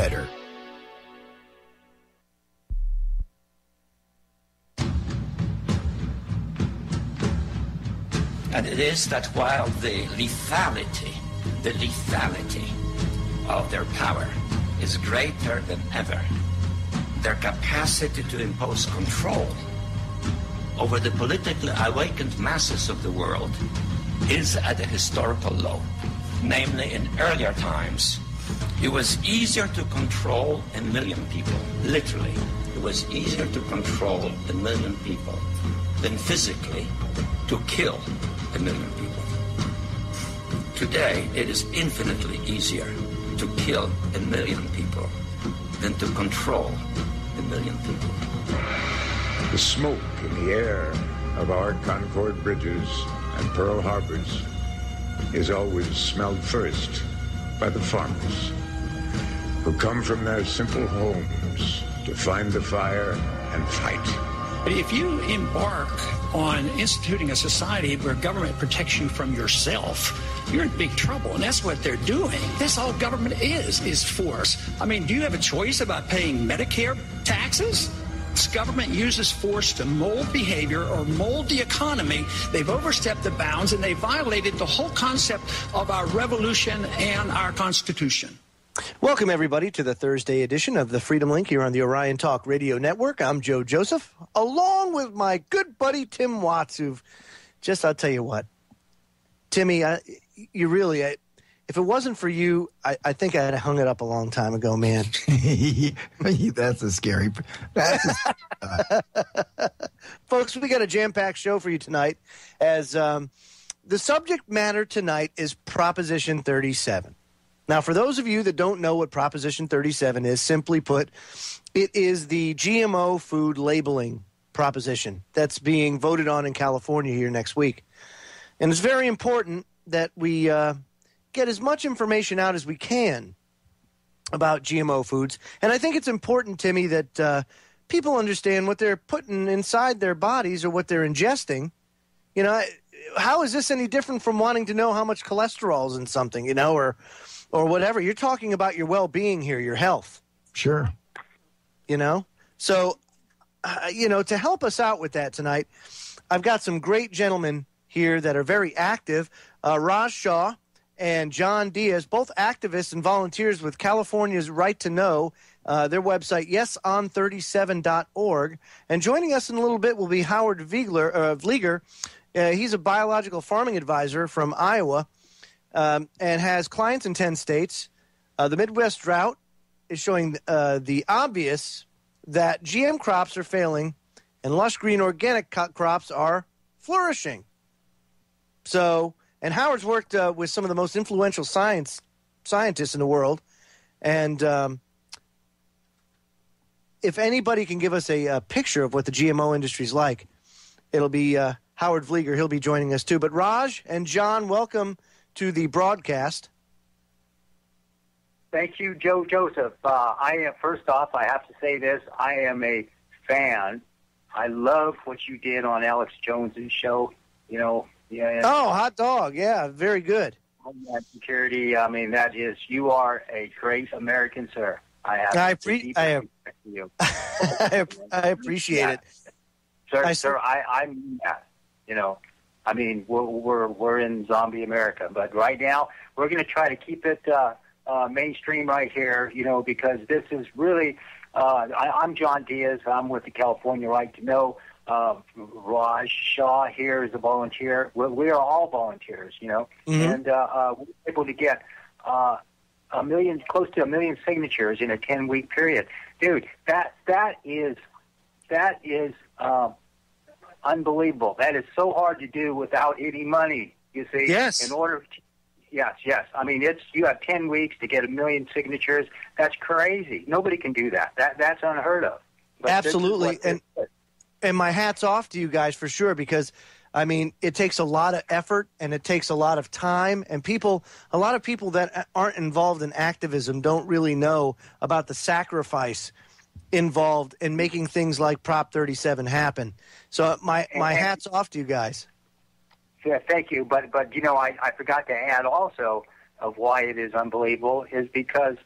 better. And it is that while the lethality of their power is greater than ever, their capacity to impose control over the politically awakened masses of the world is at a historical low. Namely, in earlier times, it was easier to control 1 million people. Literally, it was easier to control 1 million people than physically to kill 1 million people. Today, it is infinitely easier to kill 1 million people than to control 1 million people. The smoke in the air of our Concord bridges and Pearl Harbors is always smelled first by the farmers who come from their simple homes to find the fire and fight. But if you embark on instituting a society where government protects you from yourself, you're in big trouble, and that's what they're doing. That's all government is force. I mean, do you have a choice about paying Medicare taxes? This government uses force to mold behavior or mold the economy. They've overstepped the bounds, and they violated the whole concept of our revolution and our Constitution. Welcome, everybody, to the Thursday edition of the Freedom Link here on the Orion Talk Radio Network. I'm Joe Joseph, along with my good buddy Tim Watts, I'll tell you what, Timmy, you really, if it wasn't for you, I think I'd have hung it up a long time ago, man. That's a scary. Folks, we got a jam-packed show for you tonight, as the subject matter tonight is Proposition 37. Now, for those of you that don't know what Proposition 37 is, simply put, it is the GMO Food Labeling proposition that's being voted on in California here next week. And it's very important that we get as much information out as we can about GMO foods. And I think it's important, Timmy, that people understand what they're putting inside their bodies or what they're ingesting. You know, how is this any different from wanting to know how much cholesterol is in something, or whatever? You're talking about your well-being here, your health. Sure. So, to help us out with that tonight, I've got some great gentlemen here that are very active. Raj Shah and John Diaz, both activists and volunteers with California's Right to Know, their website, yeson37.org. And joining us in a little bit will be Howard Vlieger. He's a biological farming advisor from Iowa. And has clients in 10 states. The Midwest drought is showing the obvious that GM crops are failing and lush green organic crops are flourishing. So, and Howard's worked with some of the most influential scientists in the world. And if anybody can give us a picture of what the GMO industry is like, it'll be Howard Vlieger. He'll be joining us too. But Raj and John, welcome to the broadcast. Thank you, Joe Joseph. First off, I have to say this. I am a fan. I love what you did on Alex Jones's show. Oh, hot dog. Yeah, very good. Homeland Security. You are a great American, sir. I appreciate it. Sir, I mean that. We're in zombie America, but right now we're going to try to keep it mainstream right here, because this is really. I'm John Diaz. I'm with the California Right to Know. Raj Shah here is a volunteer. We are all volunteers, Mm-hmm. And we're able to get close to 1 million signatures in a 10-week period. Dude, that is unbelievable. That is so hard to do without any money, you see. Yes. Yes. You have 10 weeks to get 1 million signatures. That's crazy. Nobody can do that. That's unheard of. But absolutely. And my hat's off to you guys for sure, because it takes a lot of effort and it takes a lot of time, and a lot of people that aren't involved in activism don't really know about the sacrifice involved in making things like Prop 37 happen. So my hat's off to you guys. Yeah, thank you. But I forgot to add also of why it is unbelievable is because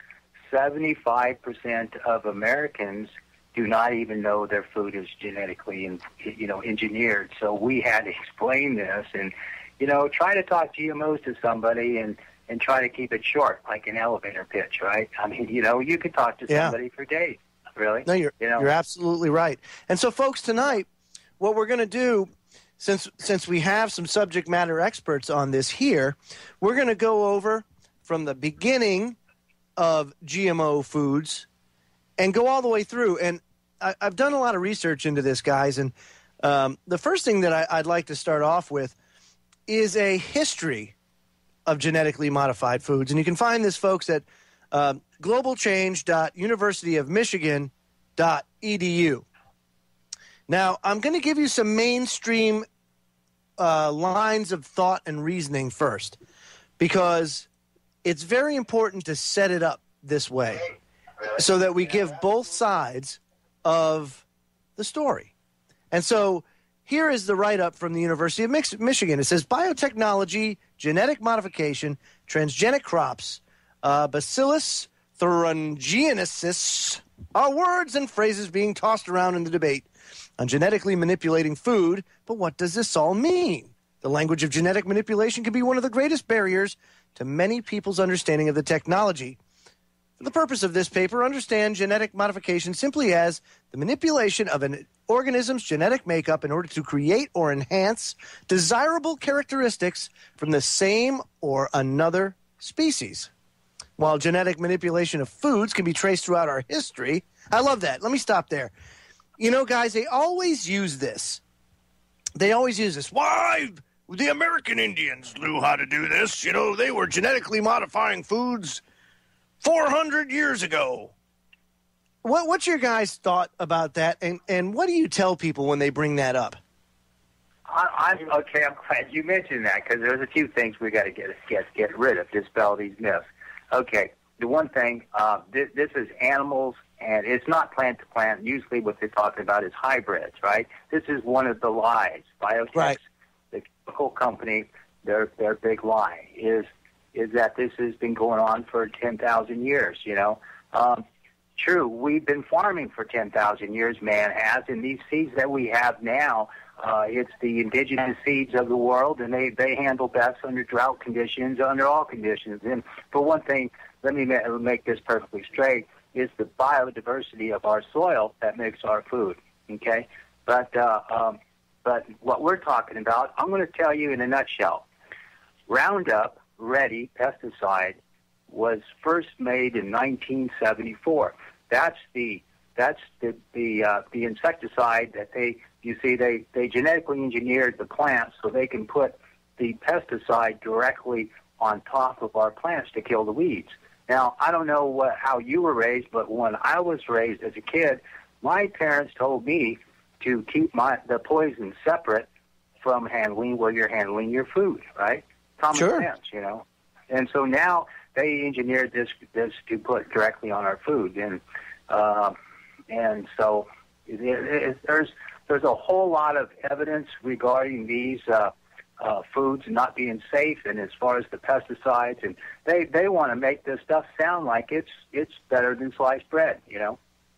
75% of Americans do not even know their food is genetically, engineered. So we had to explain this and, try to talk GMOs to somebody and try to keep it short, like an elevator pitch, right? I mean, you could talk to somebody for days, really. No, you're absolutely right. And so, folks, tonight, what we're going to do, since we have some subject matter experts on this here, we're going to go over from the beginning of GMO foods and go all the way through. And I've done a lot of research into this, guys, and the first thing that I'd like to start off with is a history of genetically modified foods. And you can find this, folks, at globalchange.universityofmichigan.edu. Now, I'm going to give you some mainstream lines of thought and reasoning first, because it's very important to set it up this way so that we give both sides of the story. And so here is the write-up from the University of Michigan. It says, biotechnology, genetic modification, transgenic crops, Bacillus thuringiensis are words and phrases being tossed around in the debate on genetically manipulating food. But what does this all mean? The language of genetic manipulation can be one of the greatest barriers to many people's understanding of the technology. For the purpose of this paper, understand genetic modification simply as the manipulation of an organism's genetic makeup in order to create or enhance desirable characteristics from the same or another species. While genetic manipulation of foods can be traced throughout our history, I love that. Let me stop there. Guys, they always use this. Why? The American Indians knew how to do this. They were genetically modifying foods 400 years ago. What's your guys' thought about that, and what do you tell people when they bring that up? I'm glad you mentioned that, because there's a few things we got to get rid of, dispel these myths. Okay, the one thing, this is animals, and it's not plant to plant. Usually what they're talking about is hybrids, right? This is one of the lies. Biotech, right. The chemical company, their big lie is that this has been going on for 10,000 years, True, we've been farming for 10,000 years, man has, and these seeds that we have now, it's the indigenous seeds of the world, and they handle best under drought conditions, under all conditions. And for one thing, let me make this perfectly straight, is the biodiversity of our soil that makes our food, okay? But what we're talking about, I'm going to tell you in a nutshell. Roundup Ready pesticide was first made in 1974. That's the insecticide that they genetically engineered the plants so they can put the pesticide directly on top of our plants to kill the weeds. Now, I don't know how you were raised, but when I was raised as a kid, my parents told me to keep the poison separate from handling where you're handling your food, right? Common sense, And so now they engineered this to put directly on our food, and so there's a whole lot of evidence regarding these foods not being safe, and as far as the pesticides, and they want to make this stuff sound like it's better than sliced bread,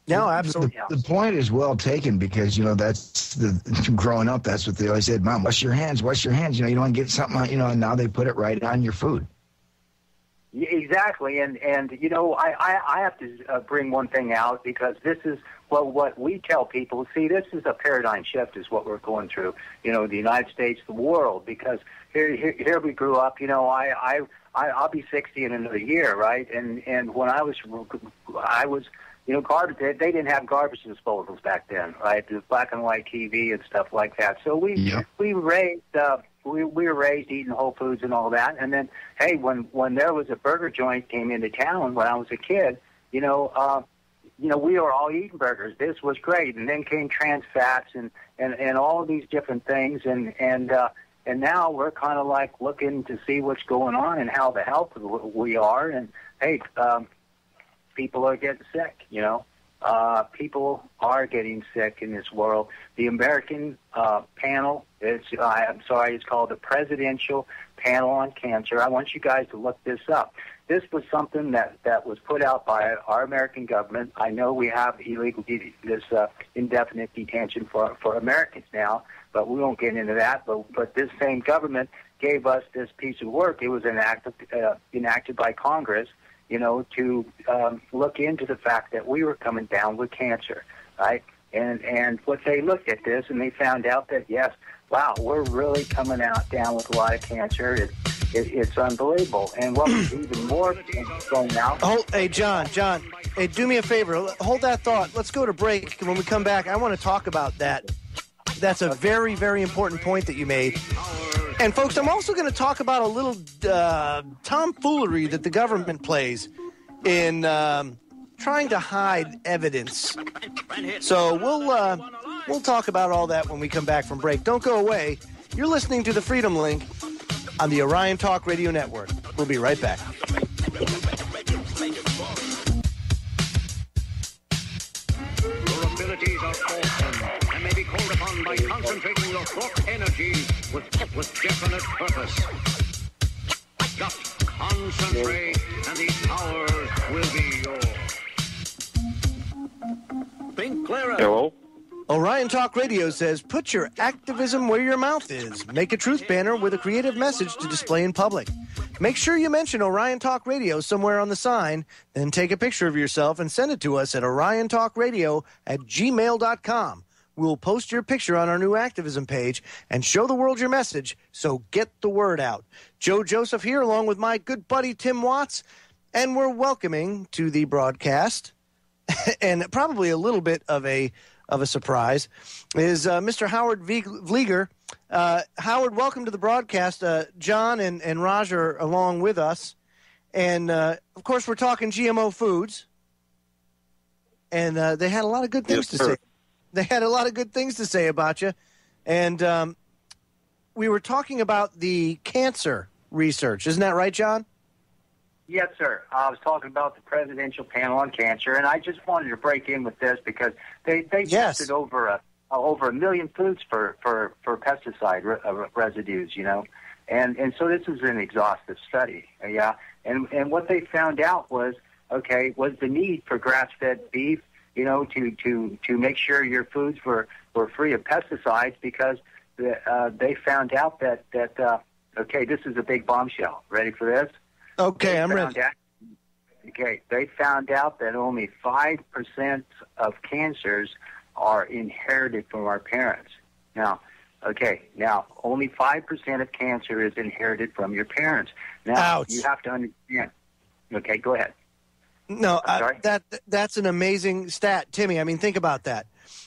No, absolutely. The point is well taken, because that's growing up. That's what they always said. Mom, wash your hands. You don't want to get something. And now they put it right on your food. Yeah, exactly, and I have to bring one thing out, because this is what we tell people. See, this is a paradigm shift, is what we're going through. The United States, the world, because here we grew up. I'll be 60 in another year, right? And when I was garbage. They didn't have garbage disposals back then, right? It was black and white TV and stuff like that. So we raised we were raised eating Whole Foods and all that. And then, hey, when there was a burger joint came into town when I was a kid, we were all eating burgers. This was great. And then came trans fats and all of these different things. And now we're kind of like looking to see what's going on and how the health we are. And hey, people are getting sick, People are getting sick in this world. The American panel, it's called the Presidential Panel on Cancer. I want you guys to look this up. This was something that was put out by our American government. I know we have indefinite detention for Americans now, but we won't get into that. But this same government gave us this piece of work. It was enacted by Congress, to look into the fact that we were coming down with cancer, right? And what they looked at this, and they found out that, yes, wow, we're really coming down with a lot of cancer. It's unbelievable. And what was even more going out... Hey, John, hey, do me a favor. Hold that thought. Let's go to break. And when we come back, I want to talk about that. That's a very, very important point that you made. And, folks, I'm also going to talk about a little tomfoolery that the government plays in trying to hide evidence. So we'll talk about all that when we come back from break. Don't go away. You're listening to the Freedom Link on the Orion Talk Radio Network. We'll be right back. Your abilities are awesome and may be called upon by concentrating your thought energy with definite purpose. Just concentrate and the power will be yours. Think clearer. Hello? Orion Talk Radio says, put your activism where your mouth is. Make a truth banner with a creative message to display in public. Make sure you mention Orion Talk Radio somewhere on the sign, then take a picture of yourself and send it to us at oriontalkradio@gmail.com. We'll post your picture on our new activism page and show the world your message, so get the word out. Joe Joseph here, along with my good buddy Tim Watts, and we're welcoming to the broadcast, and probably a little bit of a surprise, is Mr. Howard Vlieger. Howard, welcome to the broadcast. John and Raj are along with us. And, of course, we're talking GMO foods. And they had a lot of good things to say. They had a lot of good things to say about you. And we were talking about the cancer research. Isn't that right, John? Yes, sir. I was talking about the Presidential Panel on Cancer, and I just wanted to break in with this because they tested over a million foods for pesticide residues, and so this is an exhaustive study, yeah. And what they found out was the need for grass-fed beef, to make sure your foods were free of pesticides, because they found out that this is a big bombshell. Ready for this? Okay, I'm ready. They found out that only 5% of cancers are inherited from our parents. Now, only 5% of cancer is inherited from your parents. Now, ouch. You have to understand. Okay, go ahead. No, that's an amazing stat, Timmy. I mean, think about that.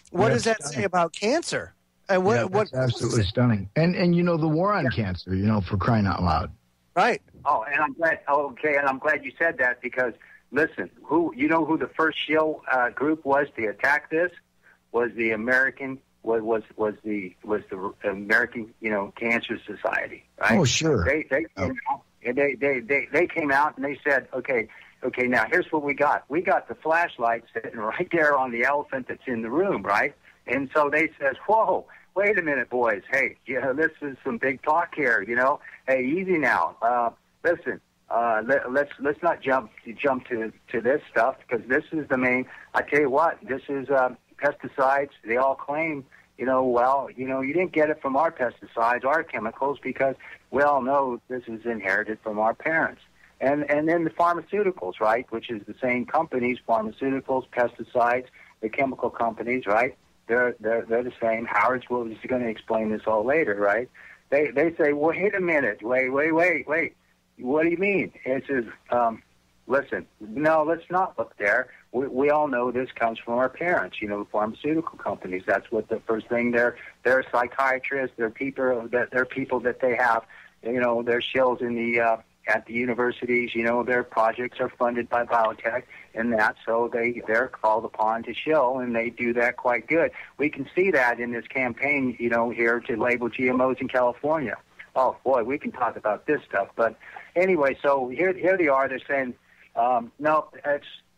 What does that say about cancer? That's absolutely stunning. And the war on cancer, for crying out loud. Right. Oh, and I'm glad. And I'm glad you said that, because listen, who the first shill group was to attack this was the American the American Cancer Society. Right? Oh, sure. They came out and they said, okay, now here's what we got. We got the flashlight sitting right there on the elephant that's in the room, right? And so they says, whoa. Wait a minute, boys. Hey, this is some big talk here. Hey, easy now. Listen, let's not jump to this stuff, because this is the main. I tell you what, this is pesticides. They all claim, you didn't get it from our pesticides, our chemicals, because we all know this is inherited from our parents. And then the pharmaceuticals, right, which is the same companies, pharmaceuticals, pesticides, the chemical companies, right? They're the same. Howard was going to explain this all later, right? They say, wait a minute, wait. What do you mean? It says, listen, no, let's not look there. We all know this comes from our parents, the pharmaceutical companies. That's what the first thing. They're psychiatrists. They're people that they have, they're shills in the at the universities. Their projects are funded by biotech and that, so they're called upon to shill, and they do that quite good. We can see that in this campaign, here to label GMOs in California. Oh boy, we can talk about this stuff. But anyway, so here they are. They're saying, no,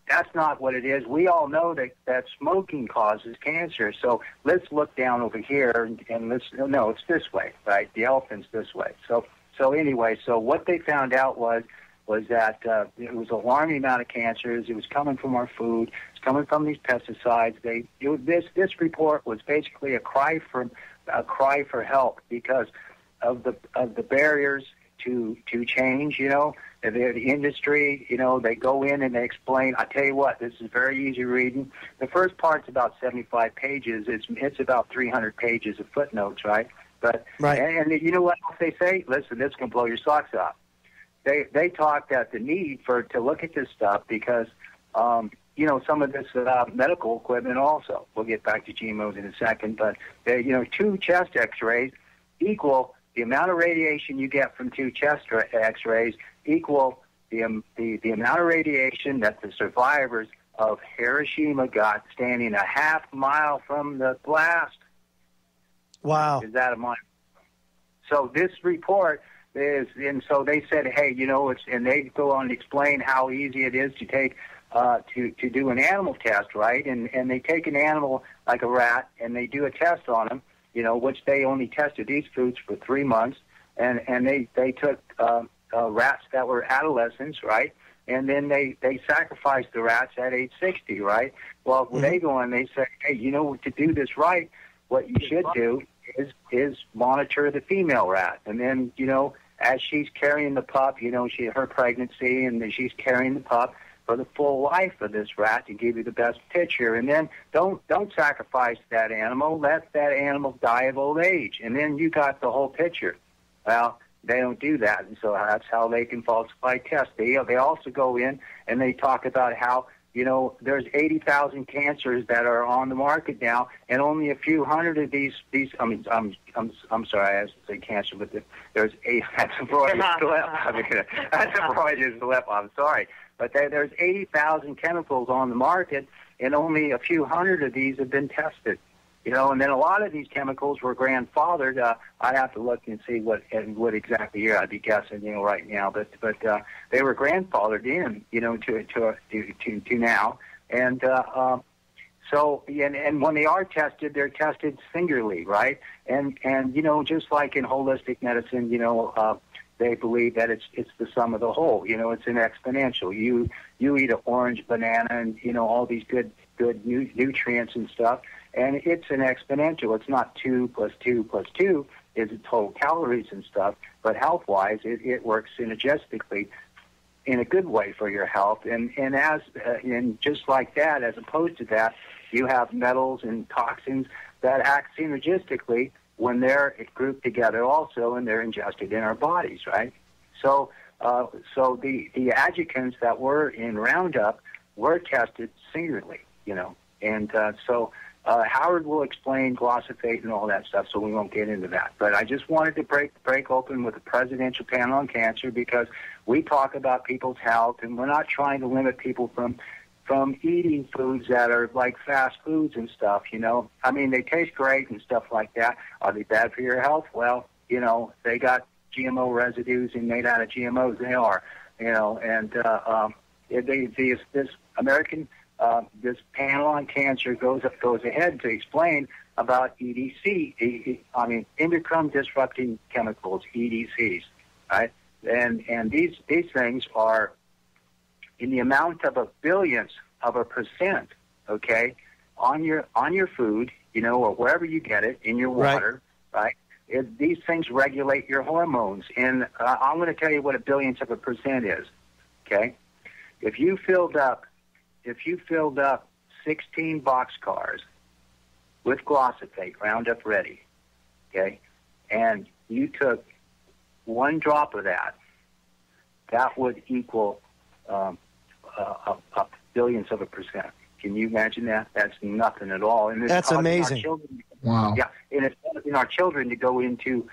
That's not what it is. We all know that smoking causes cancer. So let's look down over here and no, it's this way, right? The elephant's this way. So anyway, so what they found out was that it was an alarming amount of cancers. It was coming from our food. It's coming from these pesticides. This report was basically a cry for help because of the barriers to change. You know, the industry. You know, they go in and they explain. I tell you what, this is very easy reading. The first part's about 75 pages. It's about 300 pages of footnotes, right? But right. And you know what else they say? Listen, this can blow your socks off. They talked at the need to look at this stuff because, you know, some of this medical equipment also. We'll get back to GMOs in a second, but, 2 chest x-rays equal the amount of radiation you get from 2 chest x-rays equal the amount of radiation that the survivors of Hiroshima got standing a half mile from the blast. Wow. Is that a mind? So this report is, and so they said, hey, you know, and they go on to explain how easy it is to take, to do an animal test, right? And they take an animal like a rat and they do a test on them, you know, which they only tested these foods for 3 months, and they took rats that were adolescents, right? And then they sacrificed the rats at age 60, right? Well, they go and they say, hey, you know, to do this right, what you should do is monitor the female rat. And then, you know, as she's carrying the pup, you know, her pregnancy, and then she's carrying the pup for the full life of this rat to give you the best picture. And then don't sacrifice that animal. Let that animal die of old age. And then you got the whole picture. Well, they don't do that, and so that's how they can falsify tests. They also go in and they talk about how, you know, there's 80,000 cancers that are on the market now, and only a few hundred of these. I mean, I'm sorry, I have to say cancer, but there's that's a Freudian slip. That's a Freudian slip. I'm sorry, but there's 80,000 chemicals on the market, and only a few hundred of these have been tested. You know, and then a lot of these chemicals were grandfathered. I'd have to look and see what exactly year. I'd be guessing, you know, right now. But they were grandfathered in, you know, to now. And so and when they are tested, they're tested singularly, right? And you know, just like in holistic medicine, you know, they believe that it's the sum of the whole. You know, it's an exponential. You eat an orange, banana, and you know all these good nutrients and stuff. And it's an exponential. It's not 2 + 2 + 2 is the total calories and stuff, but health-wise, it works synergistically in a good way for your health. And just like that, as opposed to that, you have metals and toxins that act synergistically when they're grouped together also, and they're ingested in our bodies, right? So the adjuvants that were in Roundup were tested singularly, you know, and so. Howard will explain glyphosate and all that stuff, so we won't get into that. But I just wanted to break open with the Presidential Panel on Cancer because we talk about people's health, and we're not trying to limit people from eating foods that are like fast foods and stuff, you know. I mean, they taste great and stuff like that. Are they bad for your health? Well, you know, they got GMO residues and made out of GMOs. They are, you know, and this American... this panel on cancer goes ahead to explain about EDC, endocrine disrupting chemicals, EDCs, right? And these things are in the amount of a billionth of a percent, okay, on your food, you know, or wherever you get it, in your water, right? These things regulate your hormones, and I'm going to tell you what a billionth of a percent is, okay? If you filled up 16 boxcars with glyphosate, Roundup Ready, okay, and you took 1 drop of that would equal a billionth of a percent. Can you imagine that? That's nothing at all. And that's amazing. Wow. Yeah, and it's causing our children to go into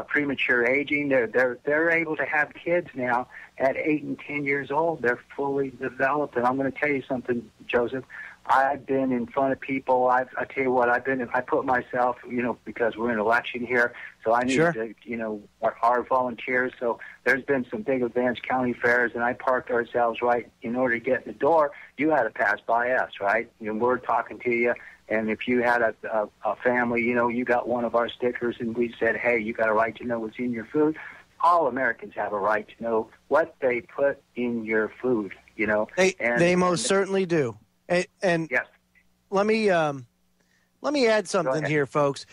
premature aging. They're able to have kids now at 8 and 10 years old. They're fully developed. And I'm going to tell you something, Joseph. I've been in front of people. I tell you what, I put myself, because we're in election here, so I need to, our volunteers. So there's been some big events, county fairs, and I parked ourselves right in order to get in the door. You had to pass by us, right? We're talking to you. And if you had a family, you got one of our stickers, and we said, hey, you got a right to know what's in your food. All Americans have a right to know what they put in your food, They most certainly do. And yes. Let me add something here, folks.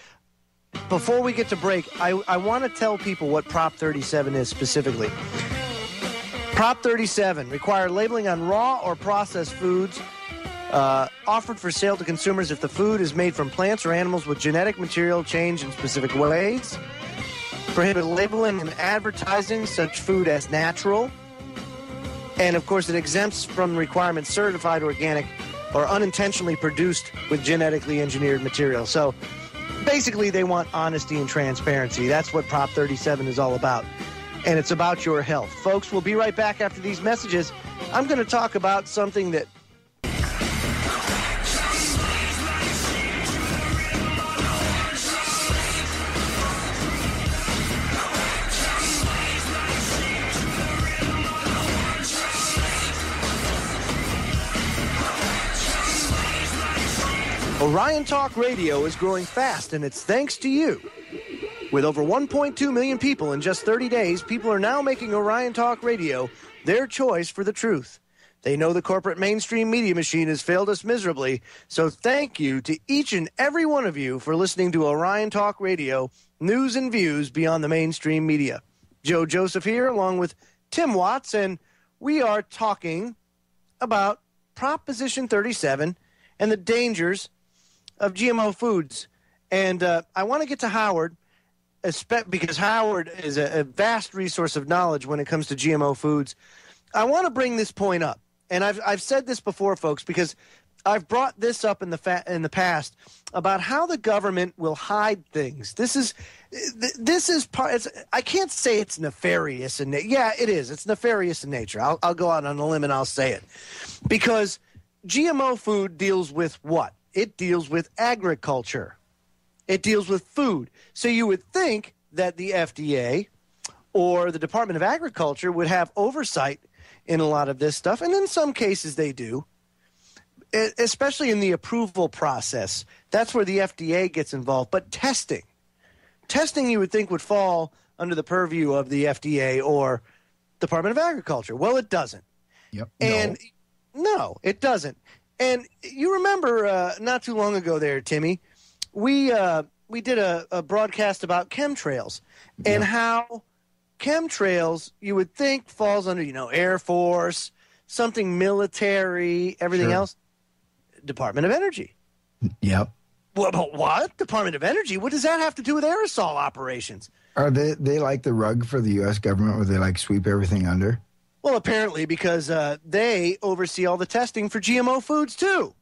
Before we get to break, I want to tell people what Prop 37 is specifically. Prop 37 require labeling on raw or processed foods offered for sale to consumers if the food is made from plants or animals with genetic material changed in specific ways. Prohibit labeling and advertising such food as natural. And, of course, it exempts from requirements certified organic or unintentionally produced with genetically engineered material. So, basically, they want honesty and transparency. That's what Prop 37 is all about. And it's about your health. Folks, we'll be right back after these messages. I'm going to talk about something that Orion Talk Radio is growing fast, and it's thanks to you. With over 1.2 million people in just 30 days, people are now making Orion Talk Radio their choice for the truth. They know the corporate mainstream media machine has failed us miserably, so thank you to each and every one of you for listening to Orion Talk Radio, news and views beyond the mainstream media. Joe Joseph here, along with Tim Watts, and we are talking about Proposition 37 and the dangers of GMO foods. And I want to get to Howard, because Howard is a vast resource of knowledge when it comes to GMO foods. I want to bring this point up, and I've said this before, folks, because I've brought this up in the past about how the government will hide things. This is part. I can't say it's nefarious in nature. Yeah, it is. It's nefarious in nature. I'll go out on a limb and I'll say it, because GMO food deals with what? It deals with agriculture. It deals with food. So you would think that the FDA or the Department of Agriculture would have oversight in a lot of this stuff, and in some cases they do, especially in the approval process. That's where the FDA gets involved. But testing you would think would fall under the purview of the FDA or Department of Agriculture. Well, it doesn't. Yep. And no, it doesn't. And you remember not too long ago there, Timmy, we did a broadcast about chemtrails and how chemtrails you would think falls under, Air Force, something military, everything else. Department of Energy. Yep. What? Department of Energy? What does that have to do with aerosol operations? Are they like the rug for the U.S. government where they sweep everything under? Well, apparently, because they oversee all the testing for GMO foods, too.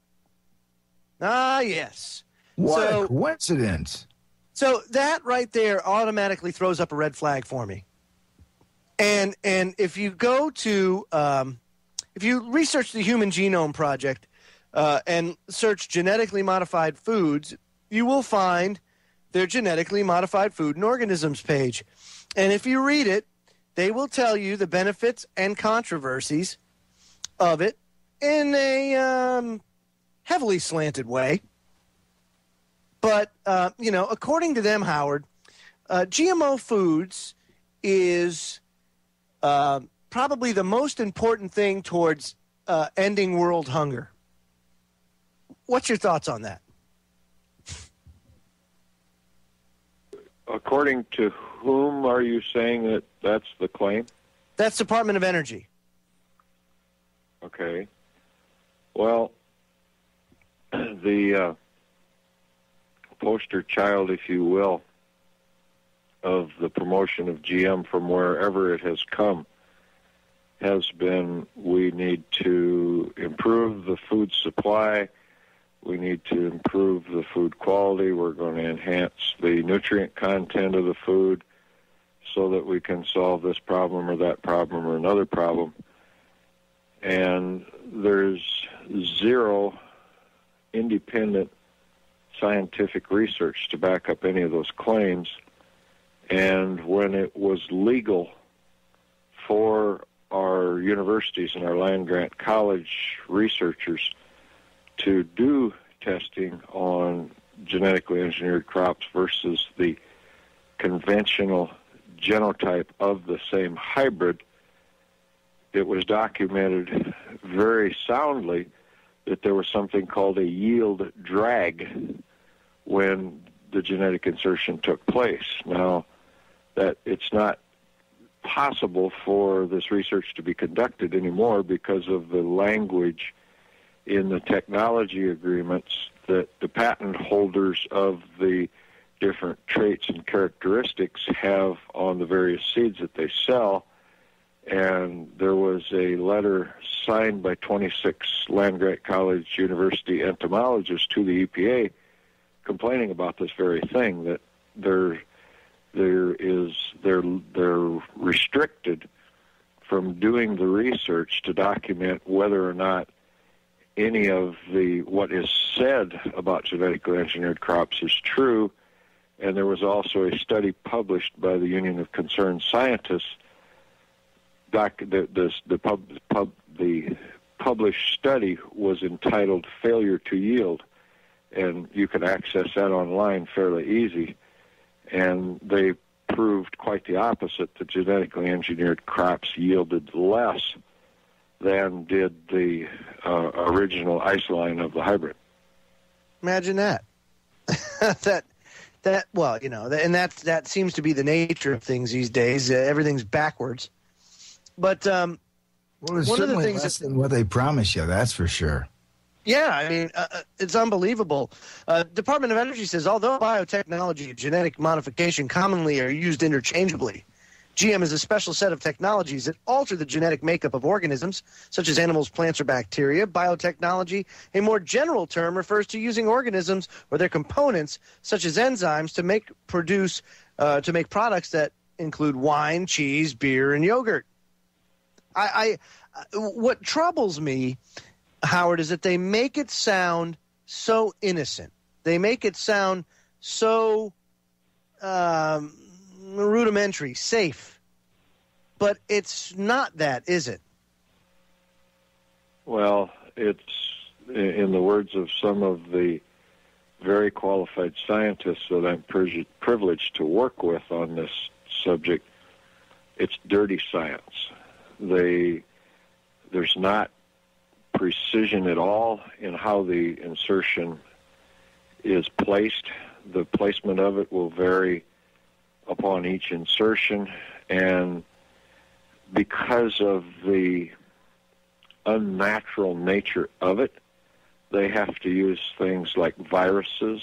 Ah, yes. What a coincidence. So that right there automatically throws up a red flag for me. And if you go to, if you research the Human Genome Project and search genetically modified foods, you will find their genetically modified food and organisms page. And if you read it, they will tell you the benefits and controversies of it in a heavily slanted way. But, according to them, Howard, GMO foods is probably the most important thing towards ending world hunger. What's your thoughts on that? According to whom are you saying that that's the claim? That's Department of Energy. Okay. Well, the poster child, if you will, of the promotion of GM from wherever it has come has been we need to improve the food supply. We need to improve the food quality. We're going to enhance the nutrient content of the food so that we can solve this problem or that problem or another problem. And there's zero independent scientific research to back up any of those claims. And when it was legal for our universities and our land-grant college researchers to do testing on genetically engineered crops versus the conventional genotype of the same hybrid, it was documented very soundly that there was something called a yield drag when the genetic insertion took place. Now, that it's not possible for this research to be conducted anymore because of the language in the technology agreements that the patent holders of the different traits and characteristics have on the various seeds that they sell. And there was a letter signed by 26 land-grant college university entomologists to the EPA complaining about this very thing, that they're restricted from doing the research to document whether or not any of what is said about genetically engineered crops is true. And there was also a study published by the Union of Concerned Scientists. The published study was entitled "Failure to Yield," and you can access that online fairly easy. And they proved quite the opposite, that genetically engineered crops yielded less than did the original isoline of the hybrid. Imagine that. Well, you know, and that seems to be the nature of things these days. Everything's backwards. But well, it's one of the certainly things less than what they promise you, that's for sure. Yeah, I mean, it's unbelievable. Department of Energy says, although biotechnology and genetic modification commonly are used interchangeably, GM is a special set of technologies that alter the genetic makeup of organisms, such as animals, plants, or bacteria. Biotechnology, a more general term, refers to using organisms or their components, such as enzymes, to make products that include wine, cheese, beer, and yogurt. What troubles me, Howard, is that they make it sound so innocent. They make it sound so rudimentary, safe. But it's not that, is it? Well, it's, in the words of some of the very qualified scientists that I'm privileged to work with on this subject, it's dirty science. There's not precision at all in how the insertion is placed. The placement of it will vary upon each insertion, and because of the unnatural nature of it, they have to use things like viruses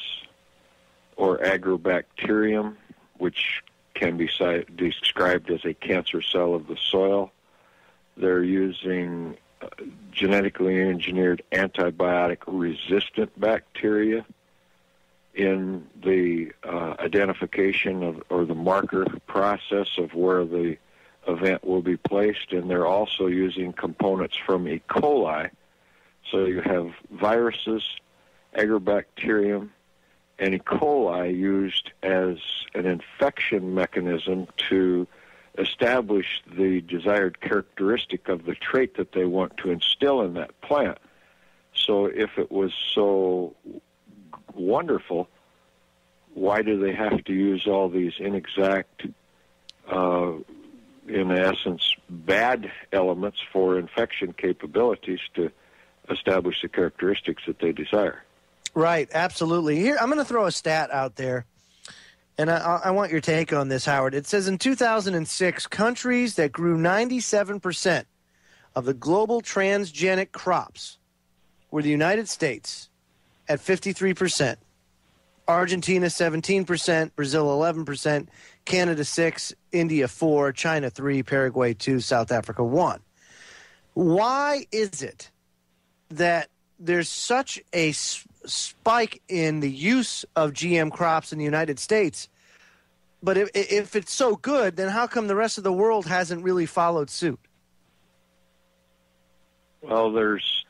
or agrobacterium, which can be described as a cancer cell of the soil. They're using genetically engineered antibiotic-resistant bacteria in the identification of, or the marker process of where the event will be placed, and they're also using components from E. coli. So you have viruses, agrobacterium, and E. coli used as an infection mechanism to establish the desired characteristic of the trait that they want to instill in that plant. So if it was so wonderful, why do they have to use all these inexact, in essence, bad elements for infection capabilities to establish the characteristics that they desire? Right, absolutely. Here, I'm going to throw a stat out there, and I want your take on this, Howard. It says in 2006, countries that grew 97% of the global transgenic crops were the United States at 53%, Argentina 17%, Brazil 11%, Canada 6%, India 4%, China 3%, Paraguay 2%, South Africa 1%. Why is it that there's such a spike in the use of GM crops in the United States, but if it's so good, then how come the rest of the world hasn't really followed suit? Well, there's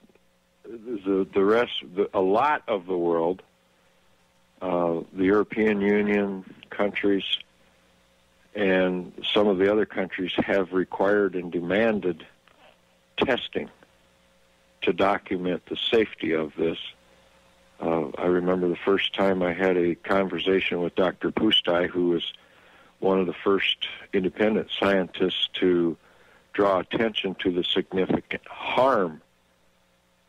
a lot of the world, the European Union countries, and some of the other countries have required and demanded testing to document the safety of this. I remember the first time I had a conversation with Dr. Pustai, who was one of the first independent scientists to draw attention to the significant harm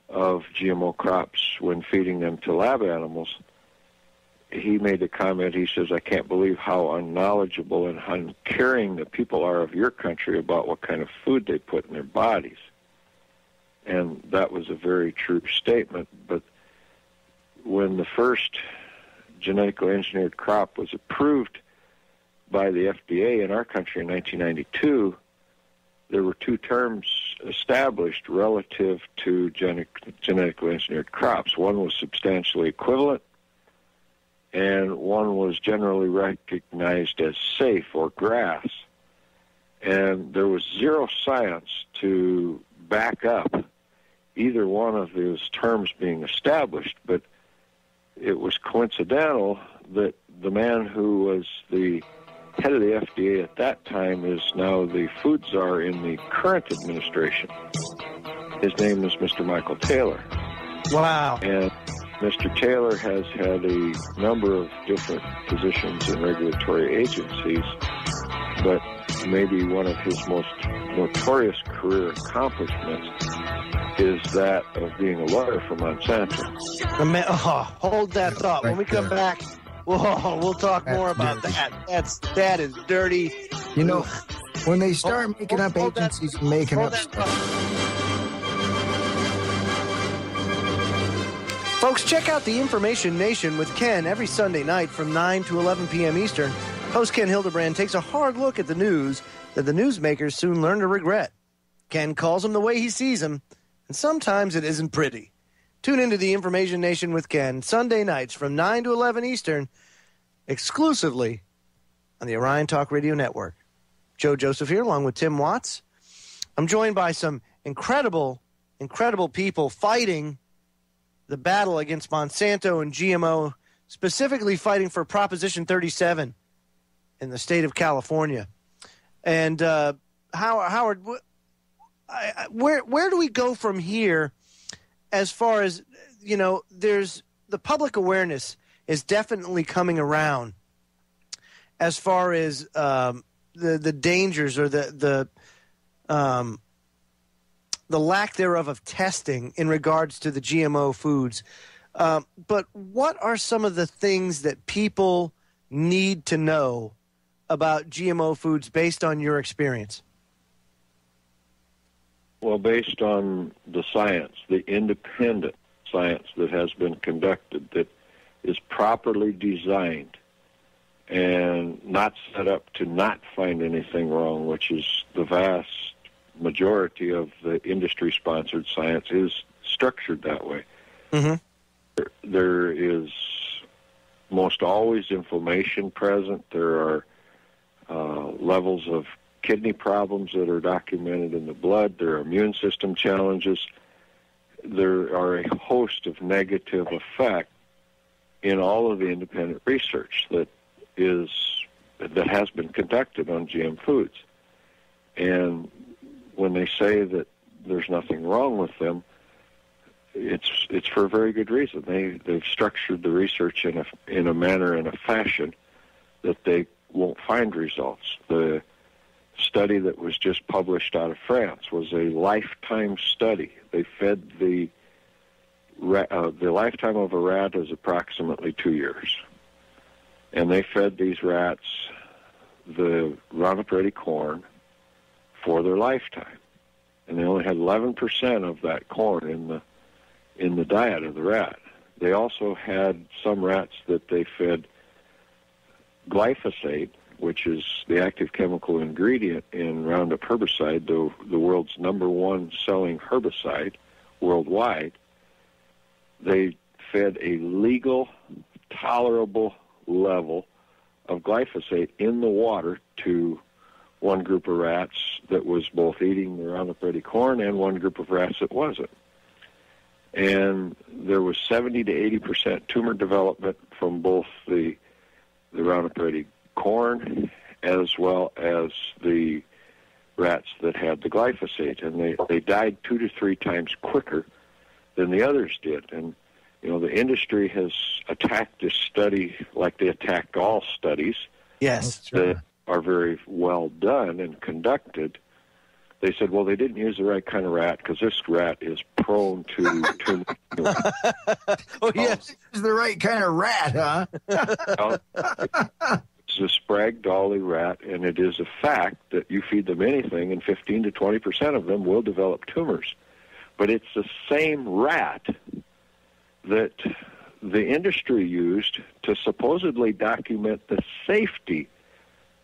of GMO crops when feeding them to lab animals. He made a comment. He says, "I can't believe how unknowledgeable and uncaring the people are of your country about what kind of food they put in their bodies." And that was a very true statement. But when the first genetically engineered crop was approved by the FDA in our country in 1992, there were two terms established relative to genetically engineered crops. One was substantially equivalent, and one was generally recognized as safe or GRAS. And there was zero science to back up either one of those terms being established, but it was coincidental that the man who was the head of the FDA at that time is now the food czar in the current administration. His name is Mr. Michael Taylor. Wow. And Mr. Taylor has had a number of different positions in regulatory agencies, but maybe one of his most notorious career accomplishments is that of being a lawyer for Monsanto. Hold that thought. When we come back, we'll talk more about that. That is dirty. You know, when they start making up agencies and making up stuff. Folks, check out the Information Nation with Ken every Sunday night from 9 to 11 p.m. Eastern. Host Ken Hildebrand takes a hard look at the news that the newsmakers soon learn to regret. Ken calls them the way he sees them, and sometimes it isn't pretty. Tune into the Information Nation with Ken Sunday nights from 9 to 11 Eastern, exclusively on the Orion Talk Radio Network. Joe Joseph here, along with Tim Watts. I'm joined by some incredible people fighting the battle against Monsanto and GMO, specifically fighting for Proposition 37 in the state of California. And Howard, where do we go from here? As far as, you know, there's the public awareness is definitely coming around as far as the dangers or the lack thereof of testing in regards to the GMO foods. But what are some of the things that people need to know about GMO foods based on your experience? Well, based on the science, the independent science that has been conducted, that is properly designed and not set up to not find anything wrong, which is the vast majority of the industry-sponsored science is structured that way. Mm-hmm. There is most always inflammation present. There are levels of kidney problems that are documented in the blood. There are immune system challenges. There are a host of negative effects in all of the independent research that has been conducted on GM foods. And when they say that there's nothing wrong with them, it's for a very good reason. They've structured the research in a manner and a fashion that they won't find results. The study that was just published out of France was a lifetime study. They fed the lifetime of a rat is approximately 2 years. And they fed these rats the Roundup Ready corn for their lifetime. And they only had 11% of that corn in the diet of the rat. They also had some rats that they fed glyphosate, which is the active chemical ingredient in Roundup herbicide, the world's #1 selling herbicide worldwide. They fed a legal, tolerable level of glyphosate in the water to one group of rats that was both eating the Roundup Ready corn and one group of rats that wasn't. and there was 70 to 80% tumor development from both the Roundup Ready corn as well as the rats that had the glyphosate, and they died 2 to 3 times quicker than the others did. And the industry has attacked this study like they attacked all studies. Yes, that are very well done and conducted. They said, well, they didn't use the right kind of rat because this rat is prone to tumor. Oh, yes, it's the right kind of rat, huh? It's a Sprague-Dawley rat, and it is a fact that you feed them anything, and 15 to 20% of them will develop tumors. But it's the same rat that the industry used to supposedly document the safety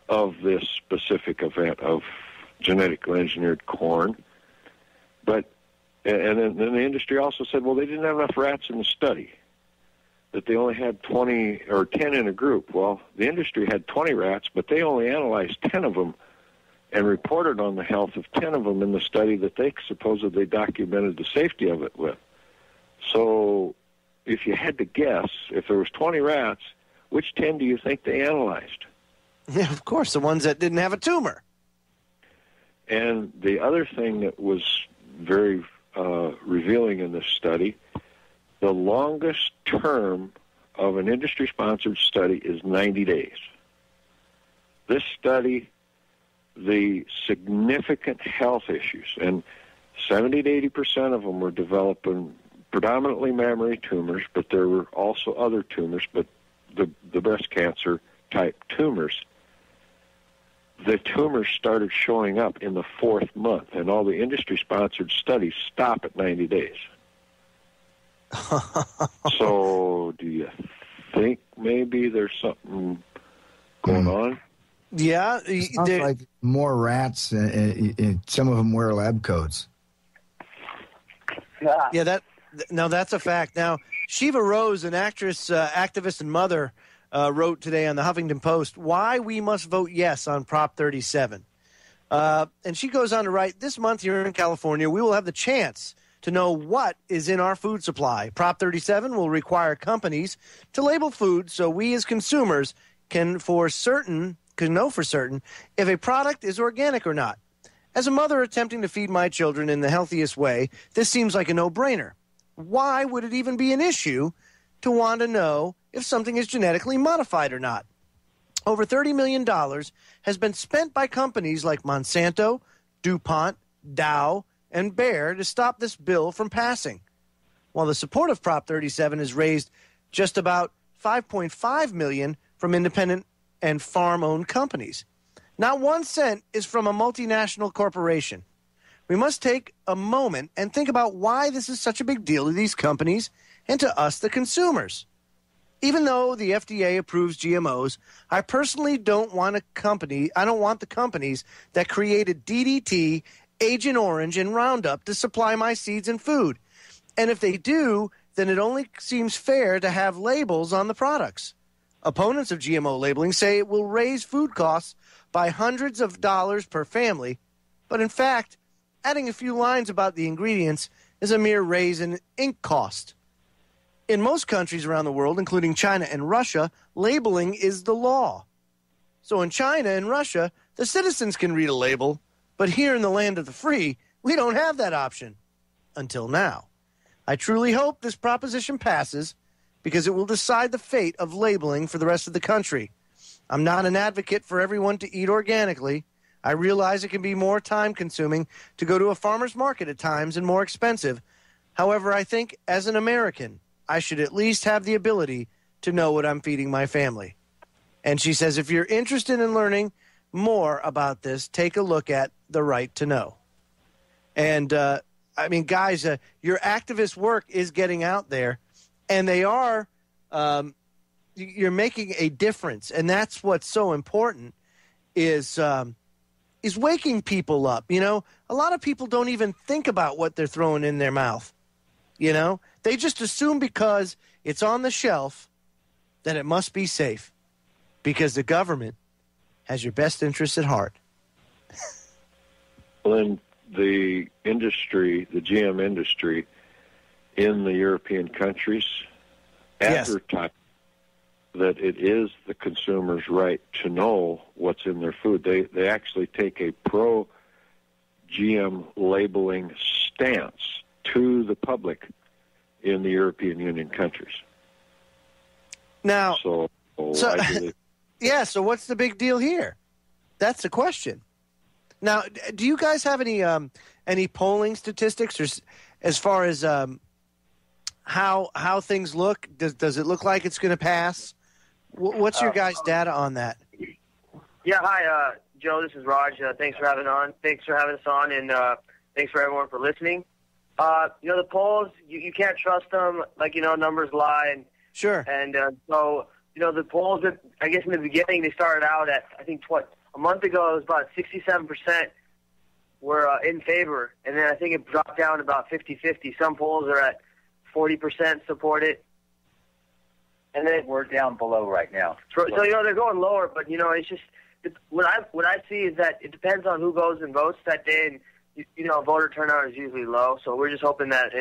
of this specific event of genetically engineered corn. And then the industry also said, well, they didn't have enough rats in the study, that they only had 20 or 10 in a group. Well, the industry had 20 rats, but they only analyzed 10 of them and reported on the health of 10 of them in the study that they supposedly documented the safety of it with. So if you had to guess, if there was 20 rats, which 10 do you think they analyzed? Yeah, of course, the ones that didn't have a tumor. And the other thing that was very revealing in this study, the longest term of an industry-sponsored study is 90 days. This study, the significant health issues, and 70 to 80% of them were developing predominantly mammary tumors, but there were also other tumors, but the breast cancer type tumors. The tumors started showing up in the 4th month, and all the industry-sponsored studies stop at 90 days. So do you think maybe there's something going on? Yeah. It sounds like more rats, some of them wear lab coats. Yeah, that's a fact. Now, Shiva Rose, an actress, activist, and mother, wrote today on the Huffington Post why we must vote yes on Prop 37. And she goes on to write, this month here in California, we will have the chance to know what is in our food supply. Prop 37 will require companies to label food so we as consumers can know for certain if a product is organic or not. As a mother attempting to feed my children in the healthiest way, this seems like a no-brainer. Why would it even be an issue to want to know if something is genetically modified or not? Over $30 million has been spent by companies like Monsanto, DuPont, Dow, and Bayer to stop this bill from passing. While the support of Prop 37 has raised just about $5.5 million from independent and farm-owned companies. Not 1 cent is from a multinational corporation. We must take a moment and think about why this is such a big deal to these companies and to us, the consumers. Even though the FDA approves GMOs, I personally don't want the companies that created DDT, Agent Orange, and Roundup to supply my seeds and food. And if they do, then it only seems fair to have labels on the products. Opponents of GMO labeling say it will raise food costs by hundreds of dollars per family, but in fact, adding a few lines about the ingredients is a mere raise in ink cost. In most countries around the world, including China and Russia, labeling is the law. So in China and Russia, the citizens can read a label, but here in the land of the free, we don't have that option. Until now. I truly hope this proposition passes because it will decide the fate of labeling for the rest of the country. I'm not an advocate for everyone to eat organically. I realize it can be more time-consuming to go to a farmer's market at times and more expensive. However, I think as an American, I should at least have the ability to know what I'm feeding my family. And she says, if you're interested in learning more about this, take a look at The Right to Know. And, I mean, guys, your activist work is getting out there, and they are you're making a difference. And that's what's so important is waking people up. You know, a lot of people don't even think about what they're throwing in their mouth. You know, they just assume because it's on the shelf that it must be safe because the government has your best interests at heart. Well, then the industry, the GM industry, in the European countries advertise that it is the consumer's right to know what's in their food. They actually take a pro-GM labeling stance to the public in the European Union countries. Now, so yeah, so what's the big deal here? That's the question. Now, do you guys have any polling statistics, or as far as how things look? Does it look like it's going to pass? What's your guys' data on that? Yeah, hi, Joe. This is Raj. Thanks for having on. Thanks for having us on, and thanks for everyone for listening. The polls, you can't trust them. Numbers lie, and sure. And so the polls that I guess in the beginning they started out at a month ago it was about 67% were in favor, and then I think it dropped down to about 50-50. Some polls are at 40% support it. And then we're down below right now. So they're going lower, but it's just what I see is that it depends on who goes and votes that day, and voter turnout is usually low. So we're just hoping that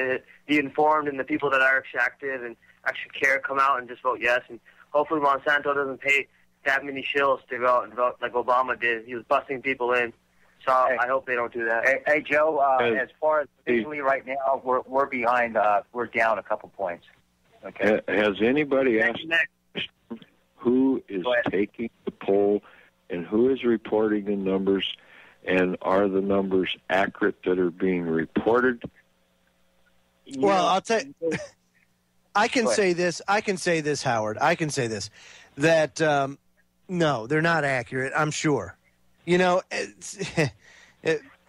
the informed and the people that are actually active and actually care come out and just vote yes, and hopefully Monsanto doesn't pay that many shills to go out and vote like Obama did. He was busting people in. So I hope they don't do that. Hey Joe, as far as visually right now, we're behind. We're down a couple points. Okay. Has anybody asked who is taking the poll and who is reporting the numbers, and are the numbers accurate that are being reported? Well, I'll tell you, I can say this, Howard. I can say this, that no, they're not accurate, I'm sure.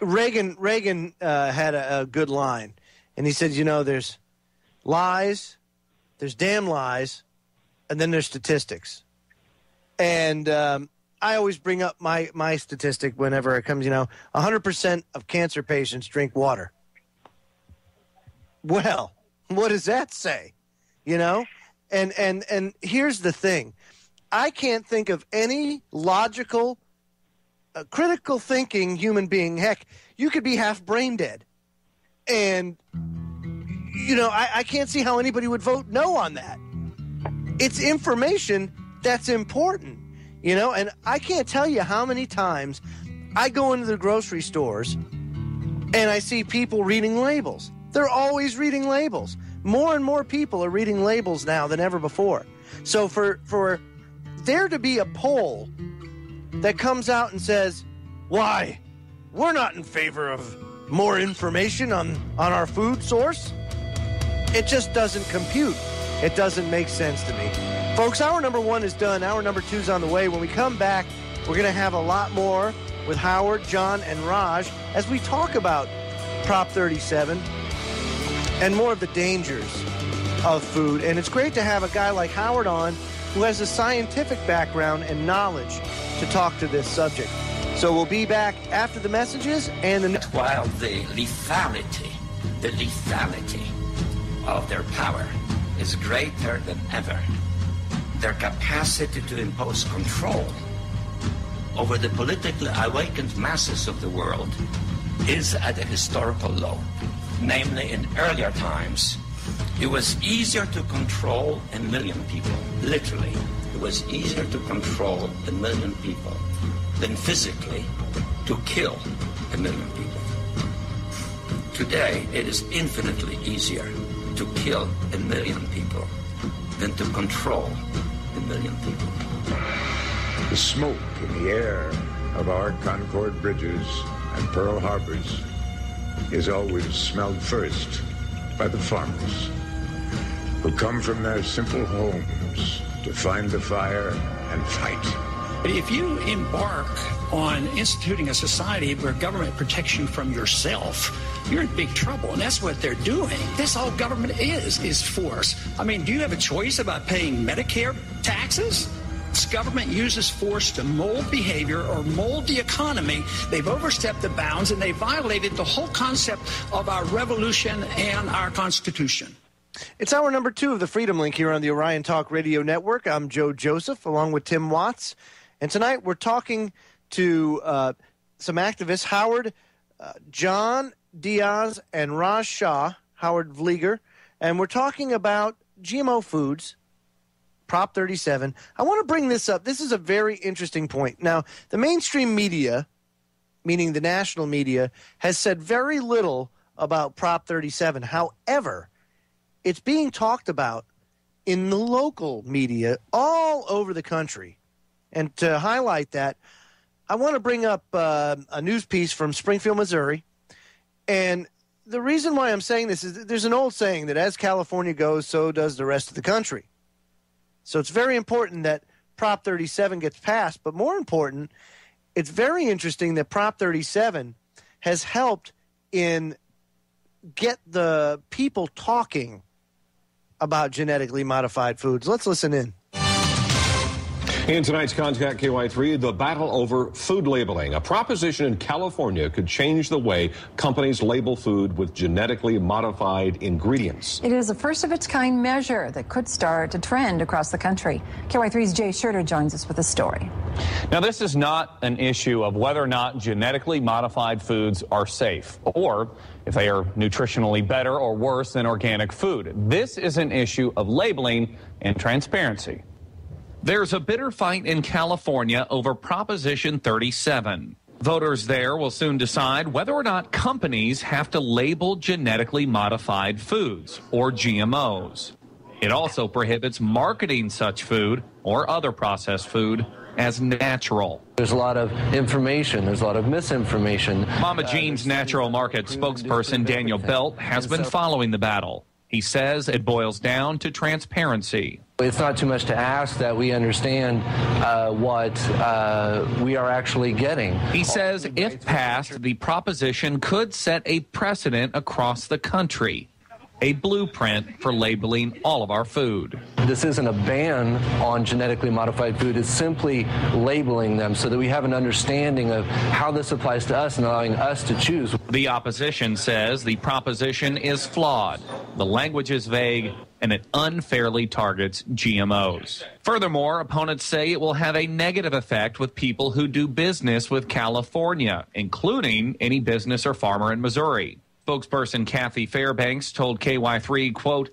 Reagan had a good line, and he said, there's lies, there's damn lies, and then there's statistics. And I always bring up my statistic whenever it comes, 100% of cancer patients drink water. Well, what does that say? And here's the thing. I can't think of any logical, critical thinking human being. Heck, you could be half brain dead. And I can't see how anybody would vote no on that. It's information that's important, and I can't tell you how many times I go into the grocery stores and I see people reading labels. They're always reading labels. More and more people are reading labels now than ever before. So for there to be a poll that comes out and says, why, we're not in favor of more information on our food source, it just doesn't compute. It doesn't make sense to me. Folks, hour number 1 is done. Hour number 2 is on the way. When we come back, we're going to have a lot more with Howard, John, and Raj as we talk about Prop 37 and more of the dangers of food. And it's great to have a guy like Howard on who has a scientific background and knowledge to talk to this subject. So we'll be back after the messages and the... While the lethality of their power is greater than ever, their capacity to impose control over the politically awakened masses of the world is at a historical low. Namely, in earlier times, it was easier to control 1 million people. Literally, it was easier to control 1 million people than physically to kill 1 million people. Today, it is infinitely easier to kill 1 million people than to control 1 million people. The smoke in the air of our Concord bridges and Pearl Harbors is always smelled first by the farmers who come from their simple homes to find the fire and fight. If you embark on instituting a society where government protects you from yourself, you're in big trouble, and that's what they're doing. That's all government is force. I mean, do you have a choice about paying Medicare taxes? This government uses force to mold behavior or mold the economy. They've overstepped the bounds, and they violated the whole concept of our revolution and our Constitution. It's hour number 2 of the Freedom Link here on the Orion Talk Radio Network. I'm Joe Joseph, along with Tim Watts. And tonight we're talking to some activists, Howard, John, Diaz, and Raj Shah, Howard Vlieger, and we're talking about GMO foods, Prop 37. I want to bring this up. This is a very interesting point. Now, the mainstream media, meaning the national media, has said very little about Prop 37. However, it's being talked about in the local media all over the country. And to highlight that, I want to bring up a news piece from Springfield, Missouri. And the reason why I'm saying this is there's an old saying that as California goes, so does the rest of the country. So it's very important that Prop 37 gets passed. But more important, it's very interesting that Prop 37 has helped in get the people talking about genetically modified foods. Let's listen in. In tonight's Contact KY3, the battle over food labeling. A proposition in California could change the way companies label food with genetically modified ingredients. It is a first-of-its-kind measure that could start a trend across the country. KY3's Jay Schurter joins us with a story. Now, this is not an issue of whether or not genetically modified foods are safe or if they are nutritionally better or worse than organic food. This is an issue of labeling and transparency. There's a bitter fight in California over Proposition 37. Voters there will soon decide whether or not companies have to label genetically modified foods, or GMOs. It also prohibits marketing such food or other processed food as natural. There's a lot of information. There's a lot of misinformation. Mama Jean's Natural Market spokesperson Daniel Belt has been following the battle. He says it boils down to transparency. It's not too much to ask that we understand what we are actually getting. He says if passed, the proposition could set a precedent across the country, a blueprint for labeling all of our food. This isn't a ban on genetically modified food. It's simply labeling them so that we have an understanding of how this applies to us and allowing us to choose. The opposition says the proposition is flawed. The language is vague, and it unfairly targets GMOs. Furthermore, opponents say it will have a negative effect with people who do business with California, including any business or farmer in Missouri. Spokesperson Kathy Fairbanks told KY3, quote,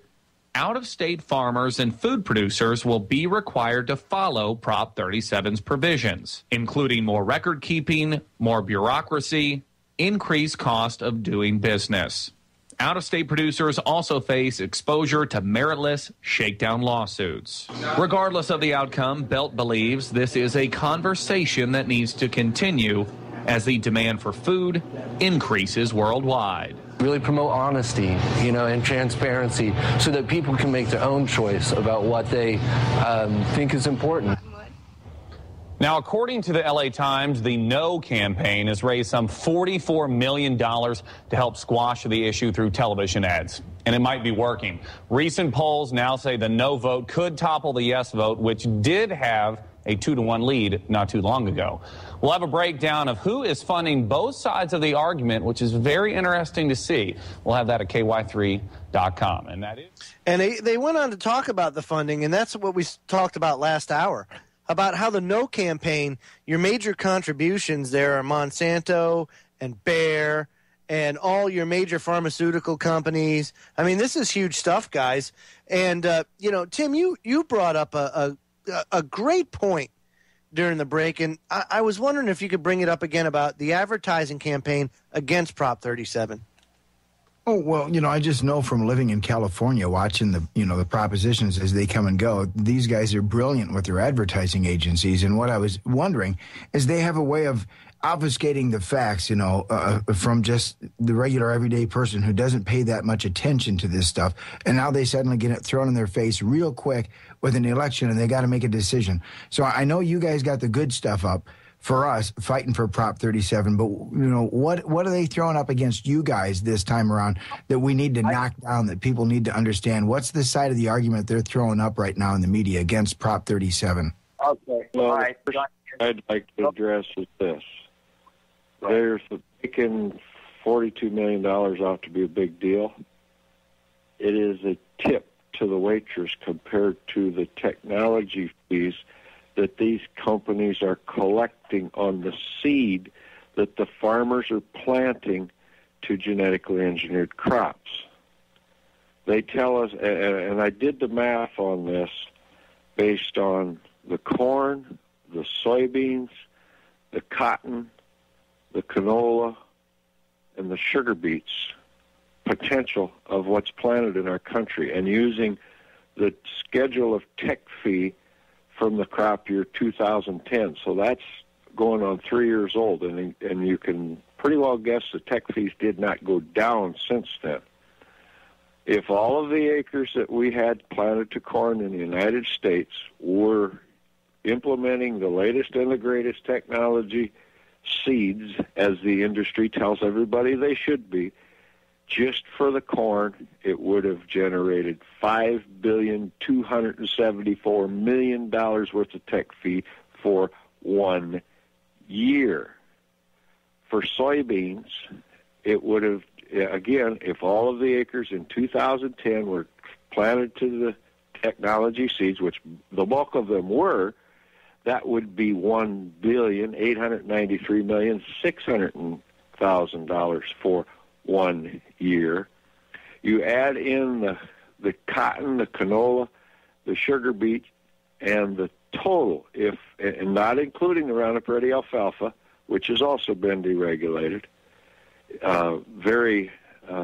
out-of-state farmers and food producers will be required to follow Prop 37's provisions, including more record keeping, more bureaucracy, increased cost of doing business. Out-of-state producers also face exposure to meritless shakedown lawsuits. Regardless of the outcome, Belt believes this is a conversation that needs to continue as the demand for food increases worldwide. Really promote honesty, and transparency so that people can make their own choice about what they think is important. Now, according to the LA Times, the No campaign has raised some $44 million to help squash the issue through television ads. And it might be working. Recent polls now say the No vote could topple the Yes vote, which did have a 2-to-1 lead not too long ago. We'll have a breakdown of who is funding both sides of the argument, which is very interesting to see. We'll have that at ky3.com. And that is. And they went on to talk about the funding, and that's what we talked about last hour, about how the No campaign, your major contributions there are Monsanto and Bayer and all your major pharmaceutical companies. I mean, this is huge stuff, guys. And, Tim, you brought up a great point during the break, and I was wondering if you could bring it up again about the advertising campaign against Prop 37. Oh, well, I just know from living in California, watching the propositions as they come and go, these guys are brilliant with their advertising agencies. And what I was wondering is they have a way of obfuscating the facts, from just the regular everyday person who doesn't pay that much attention to this stuff. And now they suddenly get it thrown in their face real quick with an election, and they got to make a decision. So I know you guys got the good stuff up for us fighting for Prop 37, but what are they throwing up against you guys this time around that we need to knock down, that people need to understand? What's the side of the argument they're throwing up right now in the media against Prop 37? Okay. Well, All right. first I'd like to address is this. There's making $42 million ought to be a big deal. It is a tip to the waitress compared to the technology fees that these companies are collecting on the seed that the farmers are planting to genetically engineered crops. They tell us, and I did the math on this based on the corn, the soybeans, the cotton, the canola, and the sugar beets potential of what's planted in our country, and using the schedule of tech fee from the crop year 2010. So that's going on 3 years old, and you can pretty well guess the tech fees did not go down since then. If all of the acres that we had planted to corn in the United States were implementing the latest and the greatest technology seeds, as the industry tells everybody they should be, just for the corn, it would have generated $5,274 million worth of tech fee for 1 year. For soybeans, it would have, again, if all of the acres in 2010 were planted to the technology seeds, which the bulk of them were, that would be $1,893,600,000 for 1 year. You add in the cotton, the canola, the sugar beet, and the total, and not including the Roundup Ready alfalfa, which has also been deregulated very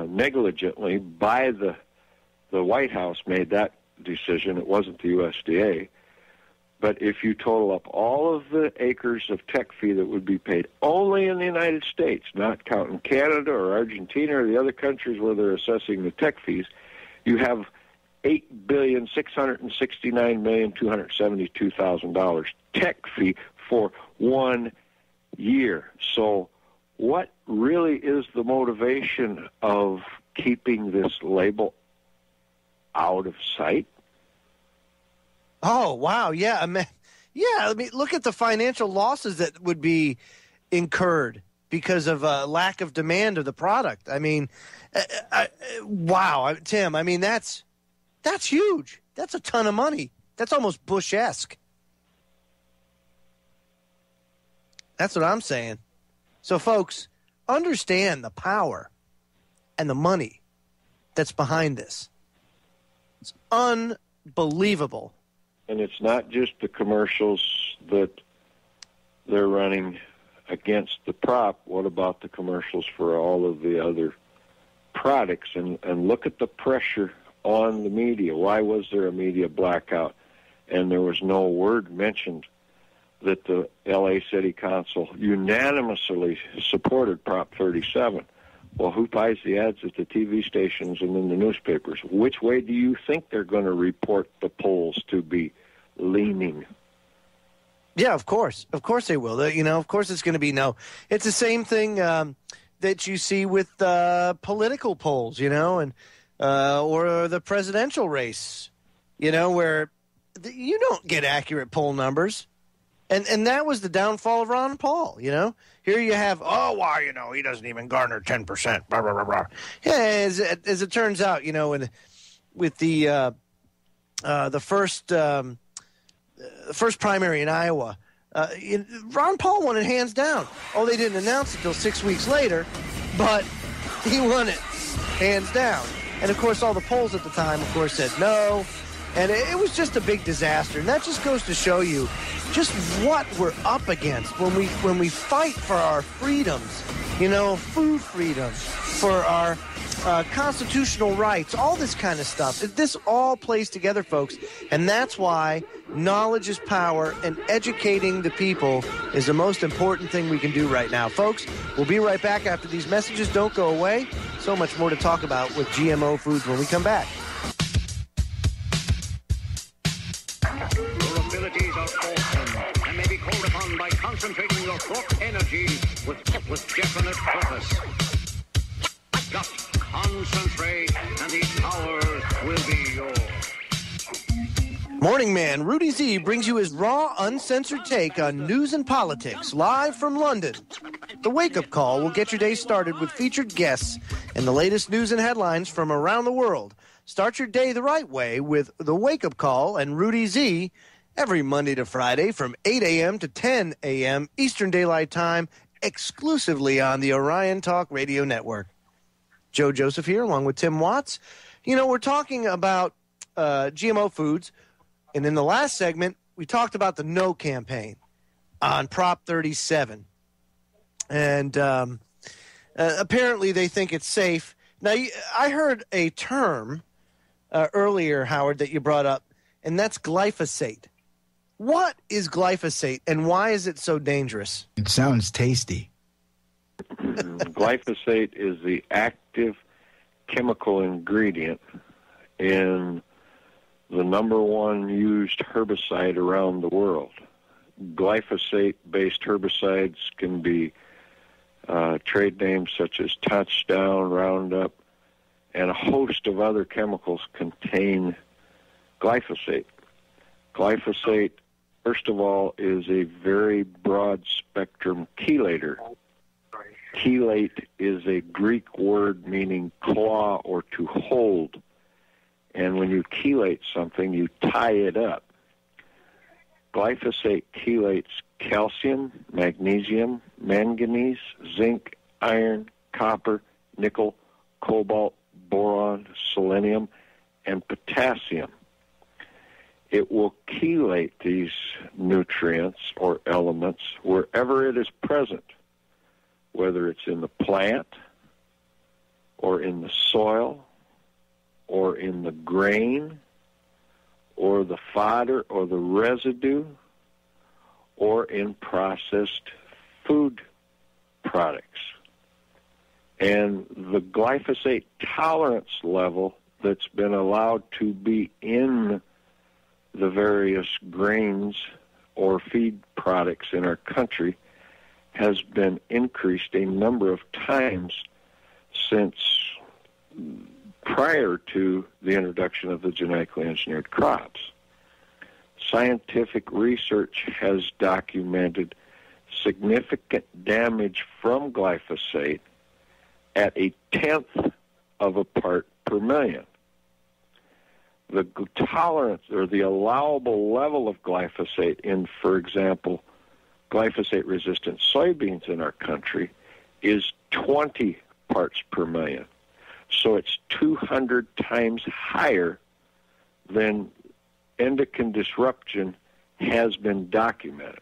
negligently by the White House made that decision. It wasn't the USDA. But if you total up all of the acres of tech fee that would be paid only in the United States, not counting Canada or Argentina or the other countries where they're assessing the tech fees, you have $8,669,272,000 tech fee for 1 year. So what really is the motivation of keeping this label out of sight? Oh, wow. Yeah. I mean, look at the financial losses that would be incurred because of a lack of demand of the product. I mean, wow, Tim, I mean, that's huge. That's a ton of money. That's almost Bush-esque. That's what I'm saying. So, folks, understand the power and the money that's behind this. It's unbelievable. And it's not just the commercials that they're running against the prop. What about the commercials for all of the other products? And look at the pressure on the media. Why was there a media blackout? And there was no word mentioned that the L.A. City Council unanimously supported Prop 37. Well, who buys the ads at the TV stations and in the newspapers? Which way do you think they're going to report the polls to be leaning? Yeah, of course. Of course they will. Of course it's going to be no. It's the same thing that you see with political polls, and or the presidential race, where you don't get accurate poll numbers. And that was the downfall of Ron Paul, Here you have, he doesn't even garner 10%, blah, blah, blah, blah. Yeah, as it turns out, with the first primary in Iowa, Ron Paul won it hands down. Oh, they didn't announce it until 6 weeks later, but he won it hands down. And, of course, all the polls at the time, of course, said no. And it was just a big disaster. And that just goes to show you just what we're up against when we fight for our freedoms, food freedom, for our constitutional rights, all this kind of stuff. This all plays together, folks. And that's why knowledge is power, and educating the people is the most important thing we can do right now. Folks, we'll be right back after these messages. Don't go away. So much more to talk about with GMO Foods when we come back. Your abilities are awesome and may be called upon by concentrating your thought energy with definite purpose. Just concentrate and the power will be yours. Morning Man, Rudy Z brings you his raw, uncensored take on news and politics, live from London. The Wake Up Call will get your day started with featured guests and the latest news and headlines from around the world. Start your day the right way with The Wake Up Call and Rudy Z every Monday to Friday from 8 a.m. to 10 a.m. Eastern Daylight Time, exclusively on the Orion Talk Radio Network. Joe Joseph here, along with Tim Watts. we're talking about GMO foods, and in the last segment, we talked about the No campaign on Prop 37. And apparently they think it's safe. Now, I heard a term earlier, Howard, that you brought up, and that's glyphosate. What is glyphosate, and why is it so dangerous? It sounds tasty. Glyphosate is the active chemical ingredient in the number one used herbicide around the world. Glyphosate-based herbicides can be trade names such as Touchdown, Roundup, and a host of other chemicals contain glyphosate. Glyphosate, first of all, is a very broad-spectrum chelator. Chelate is a Greek word meaning claw or to hold. And when you chelate something, you tie it up. Glyphosate chelates calcium, magnesium, manganese, zinc, iron, copper, nickel, cobalt, boron, selenium, and potassium. It will chelate these nutrients or elements wherever it is present, whether it's in the plant or in the soil or in the grain or the fodder or the residue or in processed food products. And the glyphosate tolerance level that's been allowed to be in the various grains or feed products in our country has been increased a number of times since prior to the introduction of the genetically engineered crops. Scientific research has documented significant damage from glyphosate at 1/10 of a part per million. The tolerance or the allowable level of glyphosate in, for example, glyphosate-resistant soybeans in our country is 20 parts per million. So it's 200 times higher than endocrine disruption has been documented.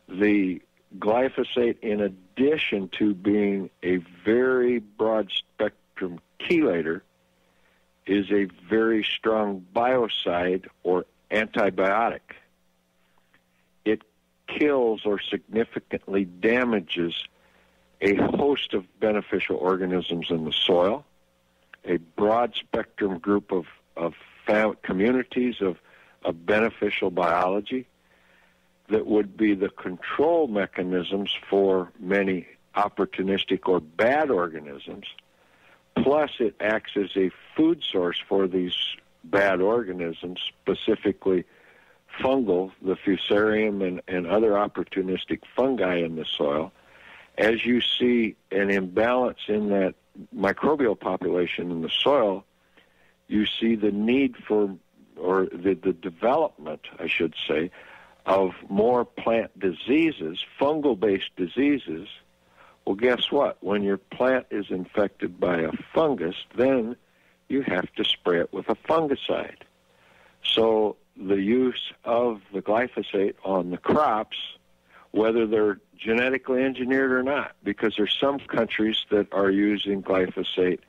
The glyphosate, in addition to being a very broad-spectrum chelator, is a very strong biocide or antibiotic. It kills or significantly damages a host of beneficial organisms in the soil, a broad-spectrum group of communities of beneficial biology that would be the control mechanisms for many opportunistic or bad organisms. Plus, it acts as a food source for these bad organisms, specifically fungal, the fusarium and other opportunistic fungi in the soil. As you see an imbalance in that microbial population in the soil, you see the need for, or the development, I should say, of more plant diseases, fungal-based diseases. Well, guess what? When your plant is infected by a fungus, then you have to spray it with a fungicide. So the use of the glyphosate on the crops, whether they're genetically engineered or not, because there's some countries that are using glyphosate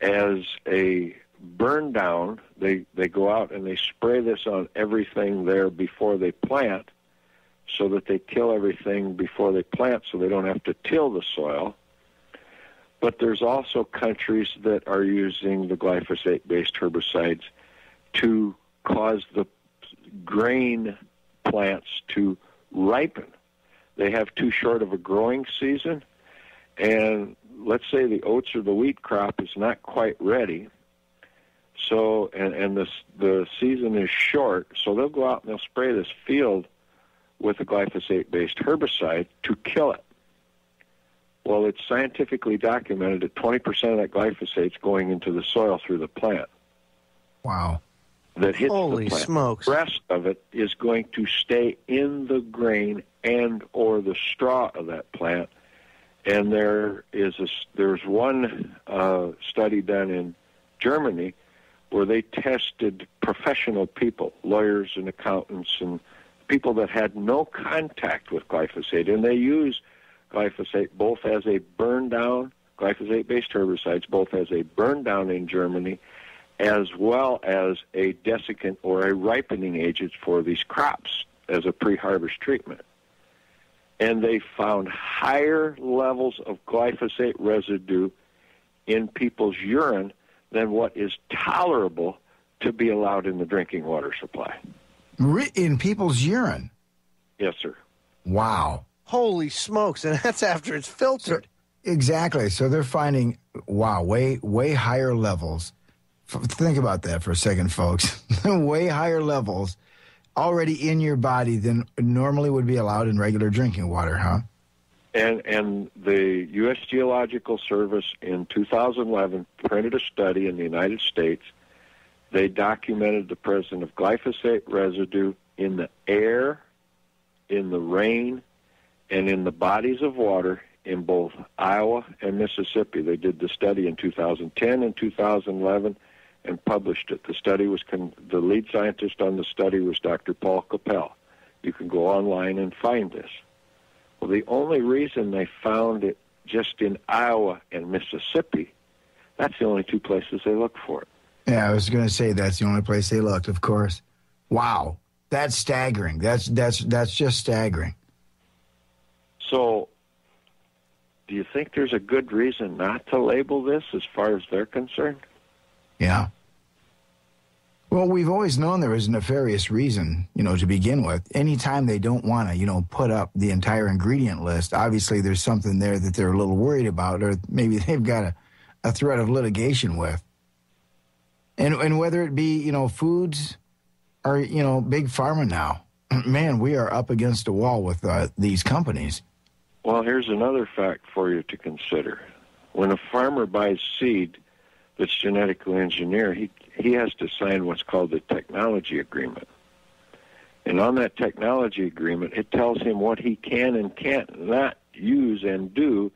as a burn down. They go out and they spray this on everything there before they plant, so that they kill everything before they plant so they don't have to till the soil. But there's also countries that are using the glyphosate-based herbicides to cause the grain plants to ripen. They have too short of a growing season, and let's say the oats or the wheat crop is not quite ready, so and the season is short, so they'll go out and they'll spray this field with a glyphosate-based herbicide to kill it. Well, it's scientifically documented that 20% of that glyphosate is going into the soil through the plant. Wow. That hits Holy the plant. Smokes. The rest of it is going to stay in the grain and or the straw of that plant. And there's one study done in Germany, where they tested professional people, lawyers and accountants and people that had no contact with glyphosate, and they use glyphosate both as a burn-down, glyphosate-based herbicides, both as a burn-down in Germany, as well as a desiccant or a ripening agent for these crops as a pre-harvest treatment. And they found higher levels of glyphosate residue in people's urine than what is tolerable to be allowed in the drinking water supply. In people's urine? Yes, sir. Wow. Holy smokes, and that's after it's filtered. Exactly. So they're finding, wow, way higher levels. Think about that for a second, folks. Way higher levels already in your body than normally would be allowed in regular drinking water, huh? And the U.S. Geological Service in 2011 printed a study in the United States. They documented the presence of glyphosate residue in the air, in the rain, and in the bodies of water in both Iowa and Mississippi. They did the study in 2010 and 2011 and published it. The study was the lead scientist on the study was Dr. Paul Capel. You can go online and find this. Well, the only reason they found it just in Iowa and Mississippi, that's the only two places they looked for it. Yeah, I was going to say that's the only place they looked, of course. Wow, that's staggering. That's just staggering. So, do you think there's a good reason not to label this as far as they're concerned? Yeah. Well, we've always known there was a nefarious reason, to begin with. Anytime they don't want to, put up the entire ingredient list, obviously there's something there that they're a little worried about, or maybe they've got a threat of litigation with. And whether it be, foods or, big pharma now, man, we are up against a wall with these companies. Well, here's another fact for you to consider. When a farmer buys seed that's genetically engineered, he has to sign what's called the technology agreement. And on that technology agreement, it tells him what he can and can't not use and do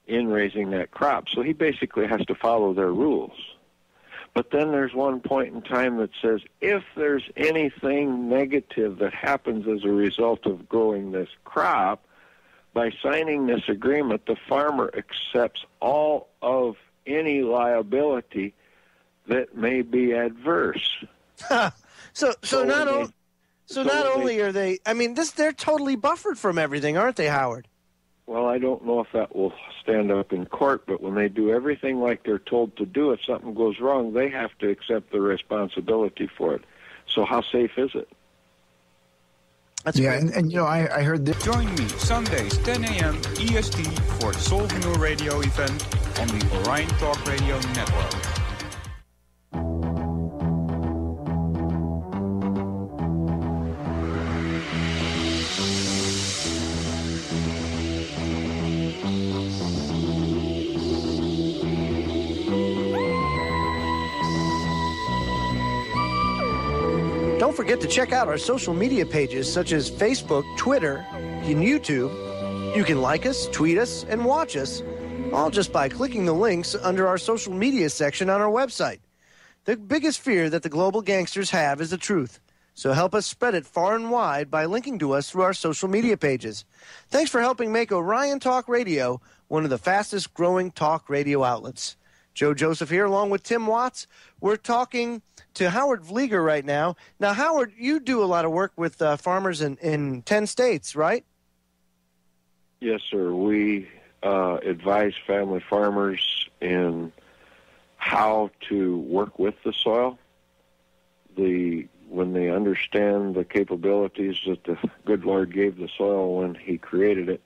in raising that crop. So he basically has to follow their rules. But then there's one point in time that says if there's anything negative that happens as a result of growing this crop, by signing this agreement, the farmer accepts all of any liability that may be adverse. So not only are they, they're totally buffered from everything, aren't they, Howard? Well, I don't know if that will stand up in court, but when they do everything like they're told to do, if something goes wrong, they have to accept the responsibility for it. So how safe is it? That's and I heard this. Join me Sundays 10 a.m. EST for the Solving Your Radio event on the Orion Talk Radio Network. Don't forget to check out our social media pages such as Facebook, Twitter, and YouTube. You can like us, tweet us, and watch us, all just by clicking the links under our social media section on our website. The biggest fear that the global gangsters have is the truth, so help us spread it far and wide by linking to us through our social media pages. Thanks for helping make Orion Talk Radio one of the fastest growing talk radio outlets. Joe Joseph here, along with Tim Watts. We're talking to Howard Vlieger right now. Now, Howard, you do a lot of work with farmers in 10 states, right? Yes, sir. We advise family farmers in how to work with the soil. When they understand the capabilities that the good Lord gave the soil when he created it,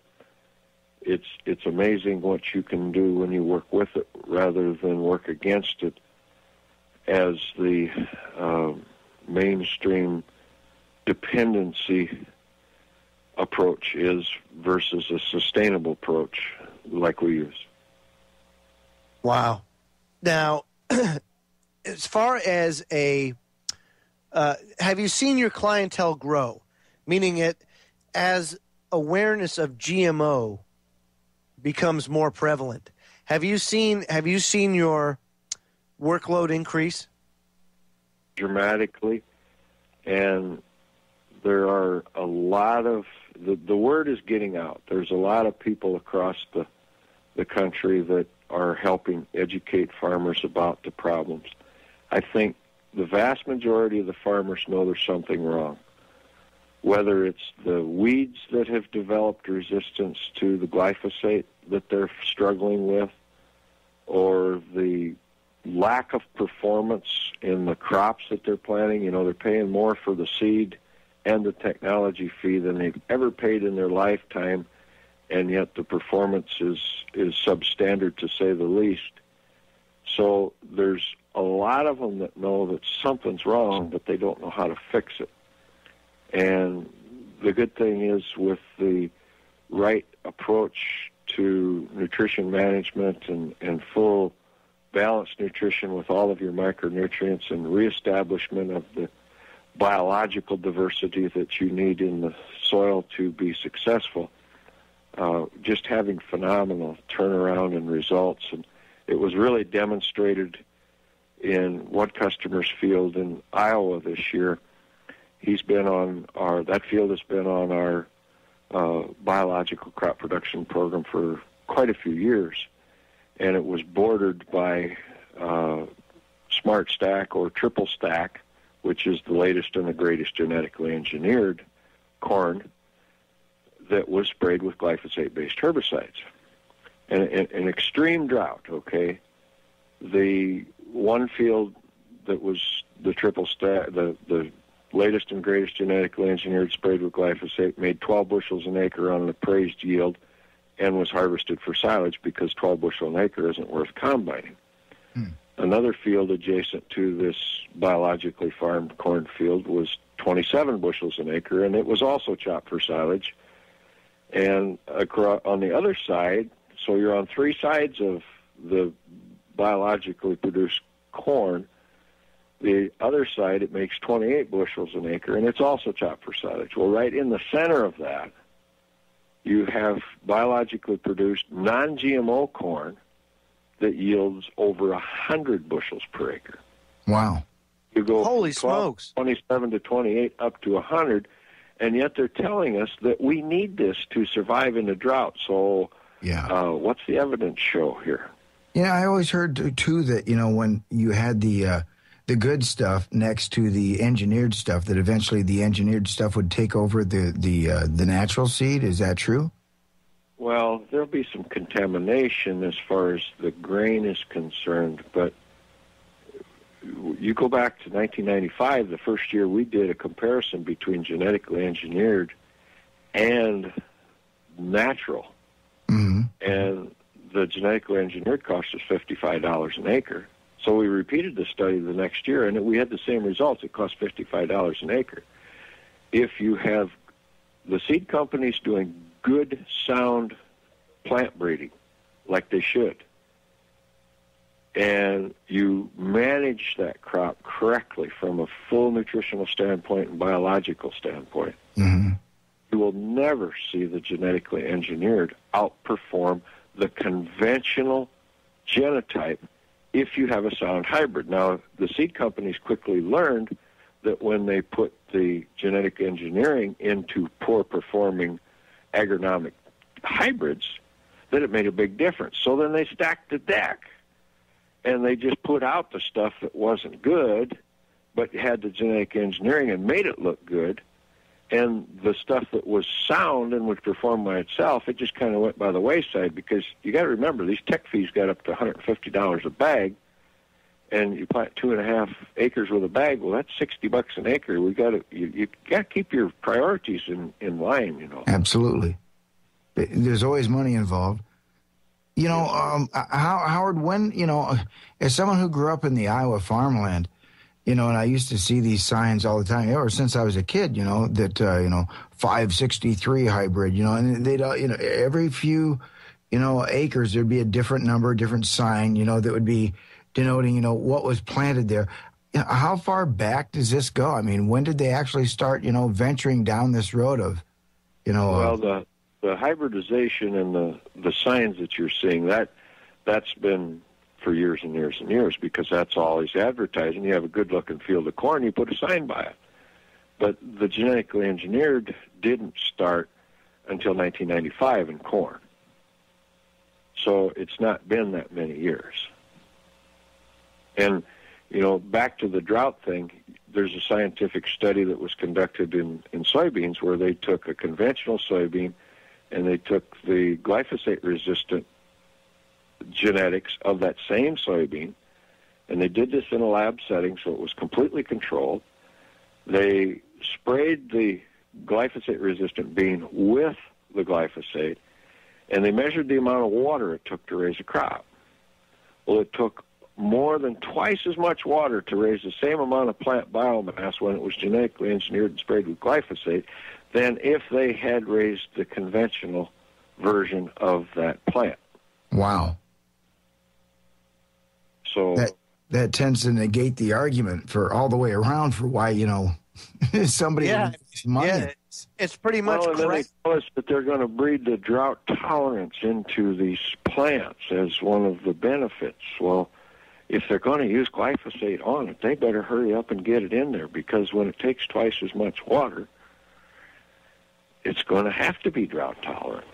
it's amazing what you can do when you work with it rather than work against it, as the mainstream dependency approach is versus a sustainable approach like we use. Wow. Now, as far as have you seen your clientele grow? Meaning it as awareness of GMO becomes more prevalent. Have you seen your workload increase? Dramatically, and there are a lot of, the word is getting out. There's a lot of people across the country that are helping educate farmers about the problems. I think the vast majority of the farmers know there's something wrong. Whether it's the weeds that have developed resistance to the glyphosate that they're struggling with, or the lack of performance in the crops that they're planting. You know, they're paying more for the seed and the technology fee than they've ever paid in their lifetime, and yet the performance is substandard, to say the least. So there's a lot of them that know that something's wrong, but they don't know how to fix it. And the good thing is, with the right approach to nutrition management and full balanced nutrition with all of your micronutrients and reestablishment of the biological diversity that you need in the soil to be successful, just having phenomenal turnaround and results. And it was really demonstrated in one customer's field in Iowa this year. He's been on that field has been on our biological crop production program for quite a few years, and it was bordered by Smart Stack or Triple Stack, which is the latest and the greatest genetically engineered corn that was sprayed with glyphosate-based herbicides. And an extreme drought, okay? The one field that was the Triple Stack, the latest and greatest genetically engineered sprayed with glyphosate, made 12 bushels an acre on an appraised yield and was harvested for silage because 12 bushel an acre isn't worth combining. Another field adjacent to this biologically farmed cornfield was 27 bushels an acre, and it was also chopped for silage. And on the other side, so you're on three sides of the biologically produced corn. The other side, it makes 28 bushels an acre, and it's also chopped for silage. Well, right in the center of that, you have biologically produced non-GMO corn that yields over 100 bushels per acre. Wow. You go Holy from smokes. 27 to 28 up to 100, and yet they're telling us that we need this to survive in a drought. So what's the evidence show here? Yeah, I always heard, too, that, you know, when you had the good stuff next to the engineered stuff, that eventually the engineered stuff would take over the natural seed. Is that true? Well, there'll be some contamination as far as the grain is concerned, but you go back to 1995, the first year we did a comparison between genetically engineered and natural. Mm-hmm. And the genetically engineered cost us $55 an acre. So we repeated the study the next year, and we had the same results. It cost $55 an acre. If you have the seed companies doing good, sound plant breeding, like they should, and you manage that crop correctly from a full nutritional standpoint and biological standpoint, you will never see the genetically engineered outperform the conventional genotype if you have a sound hybrid. Now, the seed companies quickly learned that when they put the genetic engineering into poor-performing agronomic hybrids, that it made a big difference. So then they stacked the deck, and they just put out the stuff that wasn't good, but had the genetic engineering and made it look good, and the stuff that was sound and would perform by itself, it just kind of went by the wayside, because you got to remember, these tech fees got up to $150 a bag, and you plant 2.5 acres with a bag. Well, that's $60 an acre. You got to keep your priorities in line, you know. Absolutely. There's always money involved. You know, Howard, when, you know, as someone who grew up in the Iowa farmland, you know, and I used to see these signs all the time, ever since I was a kid, you know, that, 563 hybrid, you know, and they'd, every few, acres, there'd be a different number, different sign, that would be denoting, what was planted there. You know, how far back does this go? I mean, when did they actually start, venturing down this road of, Well, the hybridization and the signs that you're seeing, that's been for years and years and years, because that's all he's advertising. You have a good-looking field of corn, you put a sign by it. But the genetically engineered didn't start until 1995 in corn. So it's not been that many years. And, you know, back to the drought thing, there's a scientific study that was conducted in soybeans where they took a conventional soybean and they took the glyphosate-resistant genetics of that same soybean, and they did this in a lab setting, so it was completely controlled. They sprayed the glyphosate-resistant bean with the glyphosate, and they measured the amount of water it took to raise a crop. Well, it took more than twice as much water to raise the same amount of plant biomass when it was genetically engineered and sprayed with glyphosate than if they had raised the conventional version of that plant. Wow. So that tends to negate the argument for all the way around for why, you know, somebody makes money. Yeah, it's pretty much correct. And then they tell us that they're going to breed the drought tolerance into these plants as one of the benefits. Well, if they're going to use glyphosate on it, they better hurry up and get it in there, because when it takes twice as much water, it's going to have to be drought tolerant.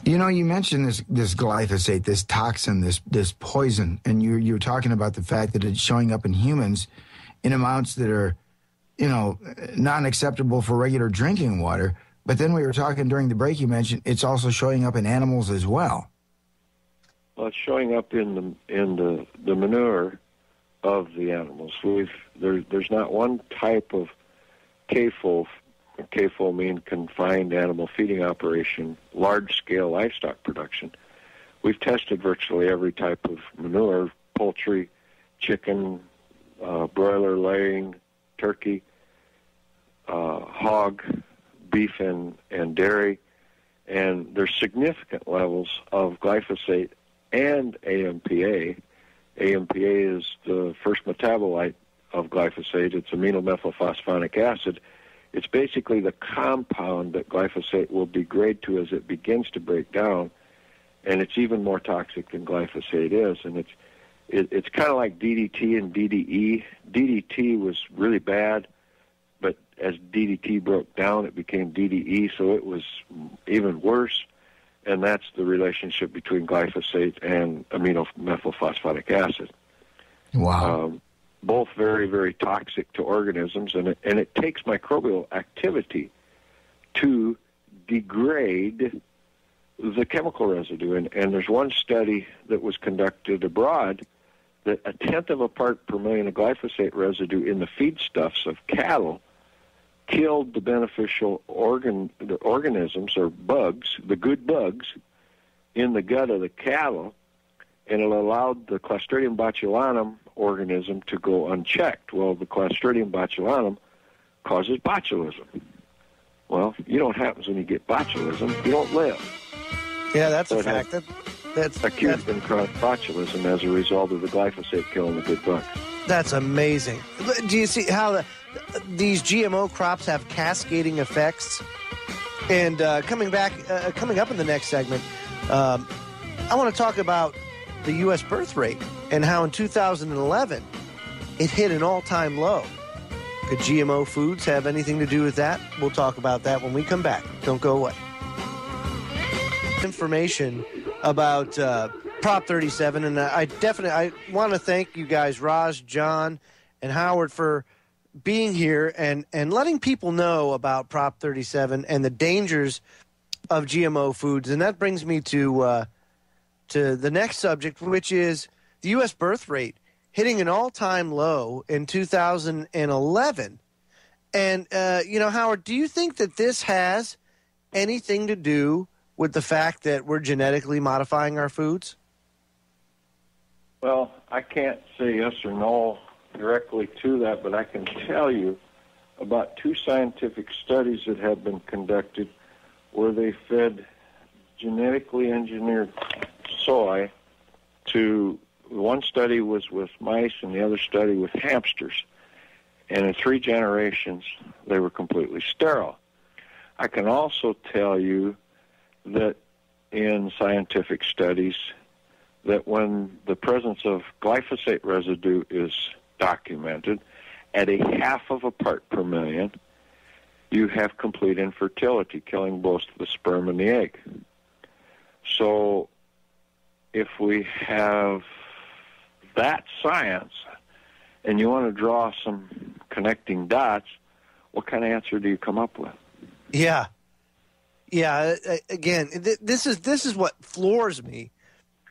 You know, you mentioned this glyphosate, this toxin, this poison, and you're talking about the fact that it's showing up in humans in amounts that are, you know, not acceptable for regular drinking water. But then we were talking during the break, you mentioned it's also showing up in animals as well. Well, it's showing up in the manure of the animals. There's not one type of CAFO. CAFO means confined animal feeding operation, large-scale livestock production. We've tested virtually every type of manure: poultry, chicken, broiler laying, turkey, hog, beef, and dairy. And there's significant levels of glyphosate and AMPA. AMPA is the first metabolite of glyphosate. It's aminomethylphosphonic acid. It's basically the compound that glyphosate will degrade to as it begins to break down, and it's even more toxic than glyphosate is. And it's kind of like DDT and DDE. DDT was really bad, but as DDT broke down, it became DDE, so it was even worse. And that's the relationship between glyphosate and aminomethylphosphonic acid. Wow. Both very, very toxic to organisms, and it takes microbial activity to degrade the chemical residue. And there's one study that was conducted abroad that 1/10 of a part per million of glyphosate residue in the feedstuffs of cattle killed the beneficial organisms or bugs, the good bugs, in the gut of the cattle, and it allowed the Clostridium botulinum organism to go unchecked. Well, the Clostridium botulinum causes botulism. Well, you know what happens when you get botulism? You don't live. Yeah, that's a fact. That's acute and chronic botulism as a result of the glyphosate killing the good bugs. That's amazing. Do you see how these GMO crops have cascading effects? And coming up in the next segment, I want to talk about the U.S. birth rate and how in 2011 it hit an all-time low. Could GMO foods have anything to do with that? We'll talk about that when we come back. Don't go away. Information about Prop 37, and I want to thank you guys, Raj, John, and Howard, for being here and letting people know about Prop 37 and the dangers of GMO foods. And that brings me to the next subject, which is the U.S. birth rate hitting an all-time low in 2011. And, Howard, do you think that this has anything to do with the fact that we're genetically modifying our foods? Well, I can't say yes or no directly to that, but I can tell you about 2 scientific studies that have been conducted where they fed genetically engineered soy to, one study was with mice and the other study with hamsters. And in 3 generations, they were completely sterile. I can also tell you that in scientific studies, that when the presence of glyphosate residue is documented at a 0.5 part per million, you have complete infertility, killing both the sperm and the egg. So if we have that science and you want to draw some connecting dots, what kind of answer do you come up with? Yeah. Again, this is what floors me,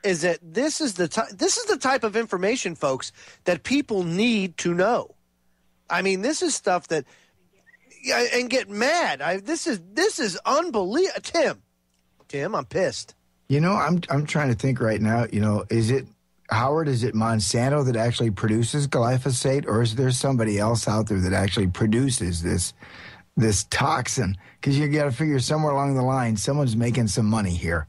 is that this is the type of information, folks, that people need to know. I mean, this is stuff that, and get mad. This is unbelievable. Tim, I'm pissed. You know, I'm trying to think right now. You know, is it Monsanto that actually produces glyphosate, or is there somebody else out there that actually produces this toxin? Because you got to figure somewhere along the line, someone's making some money here.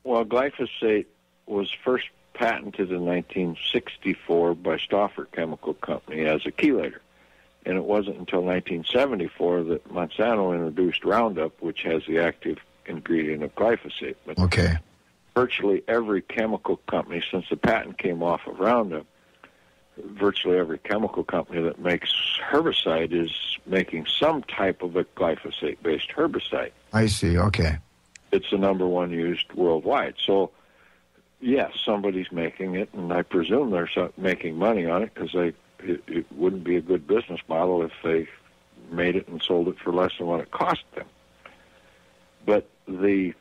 Well, glyphosate was first patented in 1964 by Stauffer Chemical Company as a chelator. And it wasn't until 1974 that Monsanto introduced Roundup, which has the active ingredient of glyphosate. But okay. Virtually every chemical company, since the patent came off of Roundup, virtually every chemical company that makes herbicide is making some type of a glyphosate-based herbicide. I see, okay. It's the number one used worldwide. So, yes, somebody's making it, and I presume they're making money on it because it wouldn't be a good business model if they made it and sold it for less than what it cost them. But the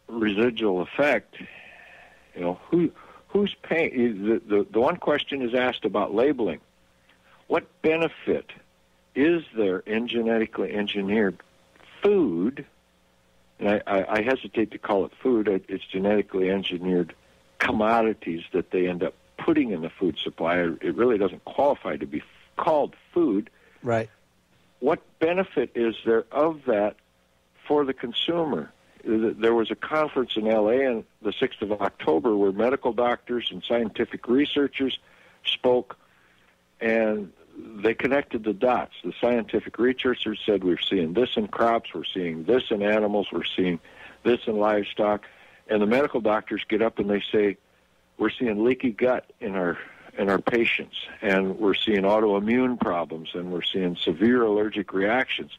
residual effect, you know, who's paying? The one question is asked about labeling. What benefit is there in genetically engineered food? And I hesitate to call it food. It's genetically engineered commodities that they end up putting in the food supply. It really doesn't qualify to be called food. Right. What benefit is there of that for the consumer? There was a conference in L.A. on the 6th of October where medical doctors and scientific researchers spoke, and they connected the dots. The scientific researchers said, we're seeing this in crops, we're seeing this in animals, we're seeing this in livestock. And the medical doctors get up and they say, we're seeing leaky gut in our patients, and we're seeing autoimmune problems, and we're seeing severe allergic reactions.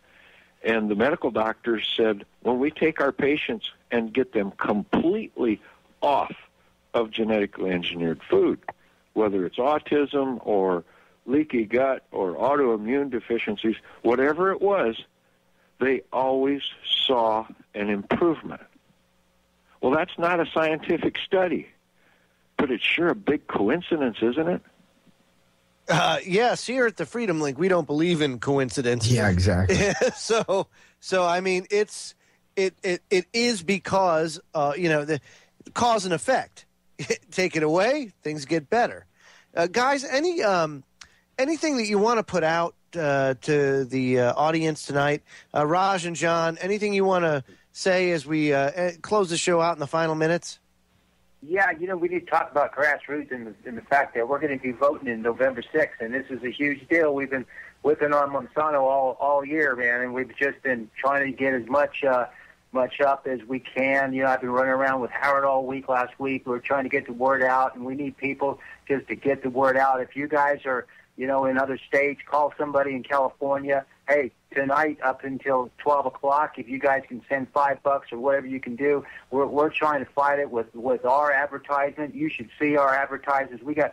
And the medical doctors said, when we take our patients and get them completely off of genetically engineered food, whether it's autism or leaky gut or autoimmune deficiencies, whatever it was, they always saw an improvement. Well, that's not a scientific study, but it's sure a big coincidence, isn't it? Yes, here at the Freedom Link, we don't believe in coincidence. Yeah, exactly. So I mean, it is because the cause and effect. Take it away, things get better. Guys, anything that you want to put out to the audience tonight, Raj and John? Anything you want to say as we close the show out in the final minutes? Yeah, we need to talk about grassroots and the fact that we're going to be voting in November 6th, and this is a huge deal. We've been whipping on Monsanto all year, man, and we've just been trying to get as much up as we can. I've been running around with Howard all week last week. We're trying to get the word out, and we need people just to get the word out. If you guys are, in other states, call somebody in California. Hey, tonight up until 12 o'clock, if you guys can send $5 or whatever you can do, we're trying to fight it with our advertisement. You should see our advertisers. We got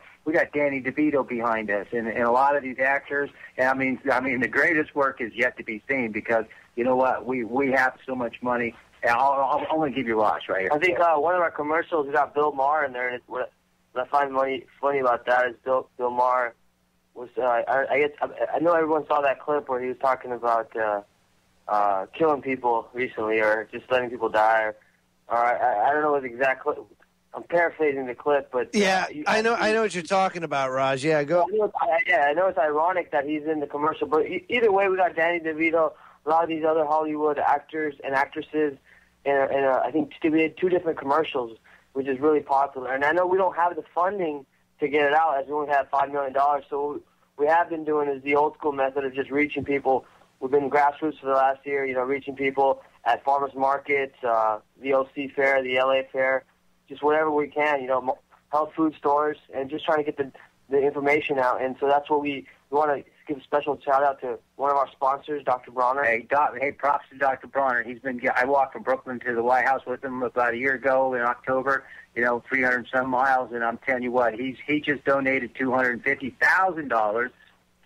Danny DeVito behind us, and a lot of these actors. And I mean, the greatest work is yet to be seen because you know what? We have so much money. And I'll only give you Raj right here. I think one of our commercials got Bill Maher in there, and what I find funny about that is Bill Maher was I know everyone saw that clip where he was talking about killing people recently or just letting people die. Or I don't know what the exact clip. I'm paraphrasing the clip, but yeah, I know what you're talking about, Raj. Yeah, go. I know it's ironic that he's in the commercial, but either way, we got Danny DeVito, a lot of these other Hollywood actors and actresses, and I think we had 2 different commercials, which is really popular. And I know we don't have the funding to get it out, as we only have $5 million. So what we have been doing is the old school method of just reaching people. We've been grassroots for the last year, reaching people at farmers markets, the OC Fair, the LA Fair, just whatever we can, health food stores, and just trying to get the information out. And so that's what we want to give a special shout out to one of our sponsors, Dr. Bronner. Hey, props to Dr. Bronner. I walked from Brooklyn to the White House with him about a year ago in October, 300 some miles, and I'm telling you what, he just donated $250,000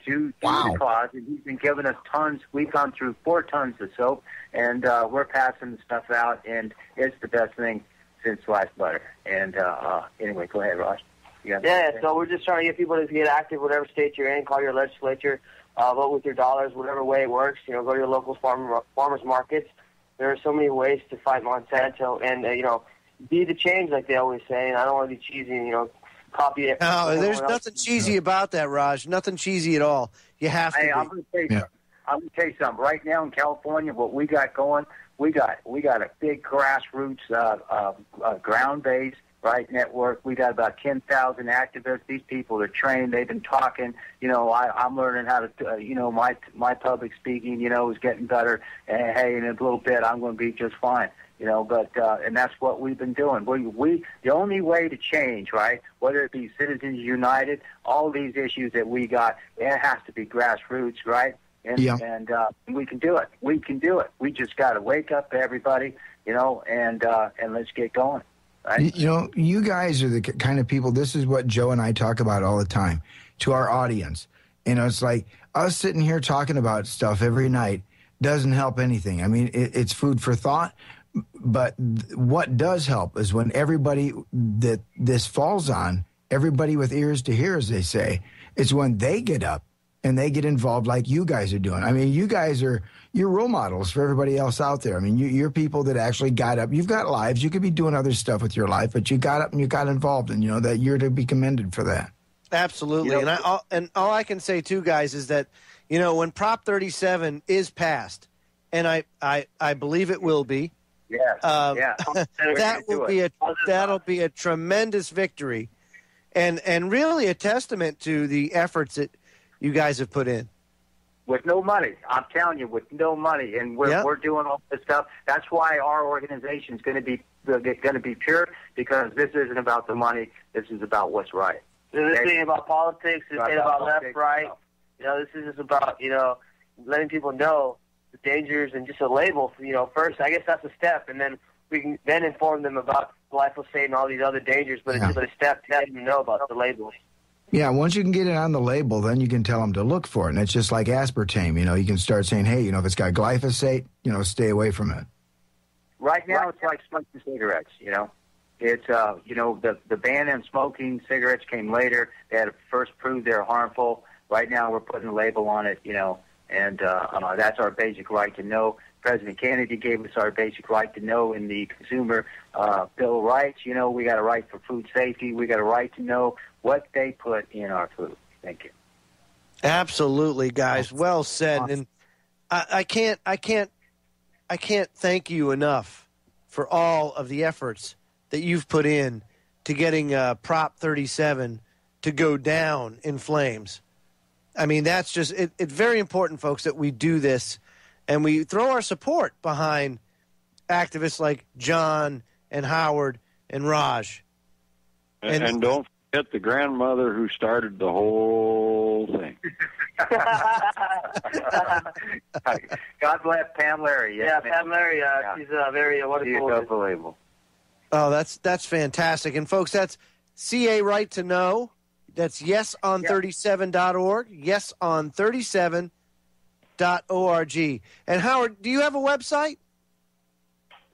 to the cause, and he's been giving us tons. We've gone through 4 tons of soap, and we're passing the stuff out, and it's the best thing since sliced butter. And anyway, go ahead, Raj. So we're just trying to get people to get active, whatever state you're in. Call your legislature, vote with your dollars, whatever way it works. Go to your local farmers markets. There are so many ways to fight Monsanto, and be the change, like they always say. And I don't want to be cheesy, copy it. No, there's nothing cheesy about that, Raj. Nothing cheesy at all. You have to. Hey, I'm going to tell you something. Right now in California, what we got going, we got a big grassroots, ground-based, network. We got about 10,000 activists. These people are trained. They've been talking. I'm learning how to, my public speaking, is getting better. And hey, in a little bit, I'm going to be just fine. And that's what we've been doing. The only way to change, whether it be Citizens United, all these issues that we got, it has to be grassroots, right? And we can do it. We can do it. We just got to wake up, everybody, and let's get going. Right? You guys are the kind of people, this is what Joe and I talk about all the time to our audience. It's like us sitting here talking about stuff every night doesn't help anything. I mean, it's food for thought, but what does help is when everybody that this falls on, everybody with ears to hear, as they say, it's when they get up and they get involved like you guys are doing. I mean, you guys are, you're role models for everybody else out there. I mean, you're people that actually got up. You've got lives. You could be doing other stuff with your life, but you got up and you got involved, and that you're to be commended for that. Absolutely. And all I can say, too, guys, is that, when Prop 37 is passed, and I believe it will be, that'll be a tremendous victory, and really a testament to the efforts that you guys have put in. With no money, I'm telling you, with no money, and we're doing all this stuff. That's why our organization is going to be pure, because this isn't about the money. This is about what's right. This isn't about politics. This ain't about left, right. This is just about letting people know the dangers and just a label. First, I guess that's a step, and then we can then inform them about glyphosate and all these other dangers. But it's just a step to let them know about the label. Yeah, once you can get it on the label, then you can tell them to look for it. And it's just like aspartame. You can start saying, hey, if it's got glyphosate, stay away from it. Right now, it's like smoking cigarettes, It's, the ban on smoking cigarettes came later. They had to first prove they're harmful. Right now, we're putting a label on it, and that's our basic right to know. President Kennedy gave us our basic right to know in the Consumer Bill of Rights. We got a right for food safety. We got a right to know what they put in our food. Thank you. Absolutely, guys. Well said. And I can't thank you enough for all of the efforts that you've put in to getting Prop 37 to go down in flames. I mean, that's just it's very important, folks, that we do this and we throw our support behind activists like John and Howard and Raj. And don't forget the grandmother who started the whole thing. God bless Pam Larry. Yes, Pam Larry. She's very wonderful. She's unbelievable. Oh, that's fantastic. And, folks, that's CA Right to Know. That's yeson37.org, yeson37.org. And, Howard, do you have a website?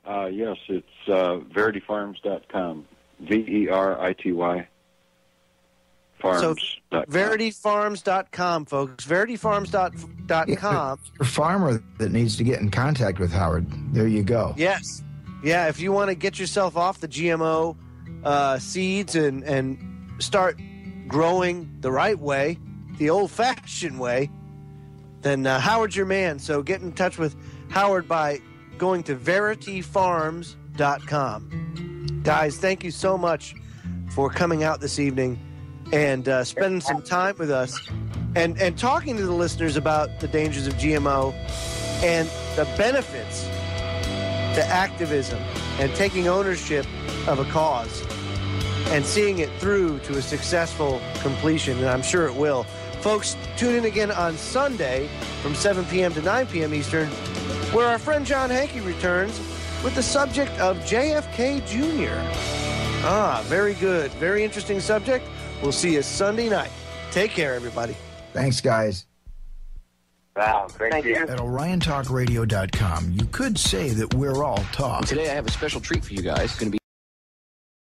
Yes, it's verityfarms.com, VERITY. Farms. So, verityfarms.com, folks. Verityfarms.com. A farmer that needs to get in contact with Howard. There you go. Yes. Yeah, if you want to get yourself off the GMO seeds and start growing the right way, the old-fashioned way, then Howard's your man. So get in touch with Howard by going to verityfarms.com. Guys, thank you so much for coming out this evening and spending some time with us and talking to the listeners about the dangers of GMO and the benefits to activism and taking ownership of a cause and seeing it through to a successful completion, and I'm sure it will. Folks, tune in again on Sunday from 7 p.m. to 9 p.m. Eastern, where our friend John Hankey returns with the subject of JFK Jr. Very good. Very interesting subject. We'll see you Sunday night. Take care, everybody. Thanks, guys. Wow, great. Thank you. At OrionTalkRadio.com, you could say that we're all talk. Today I have a special treat for you guys. It's going to be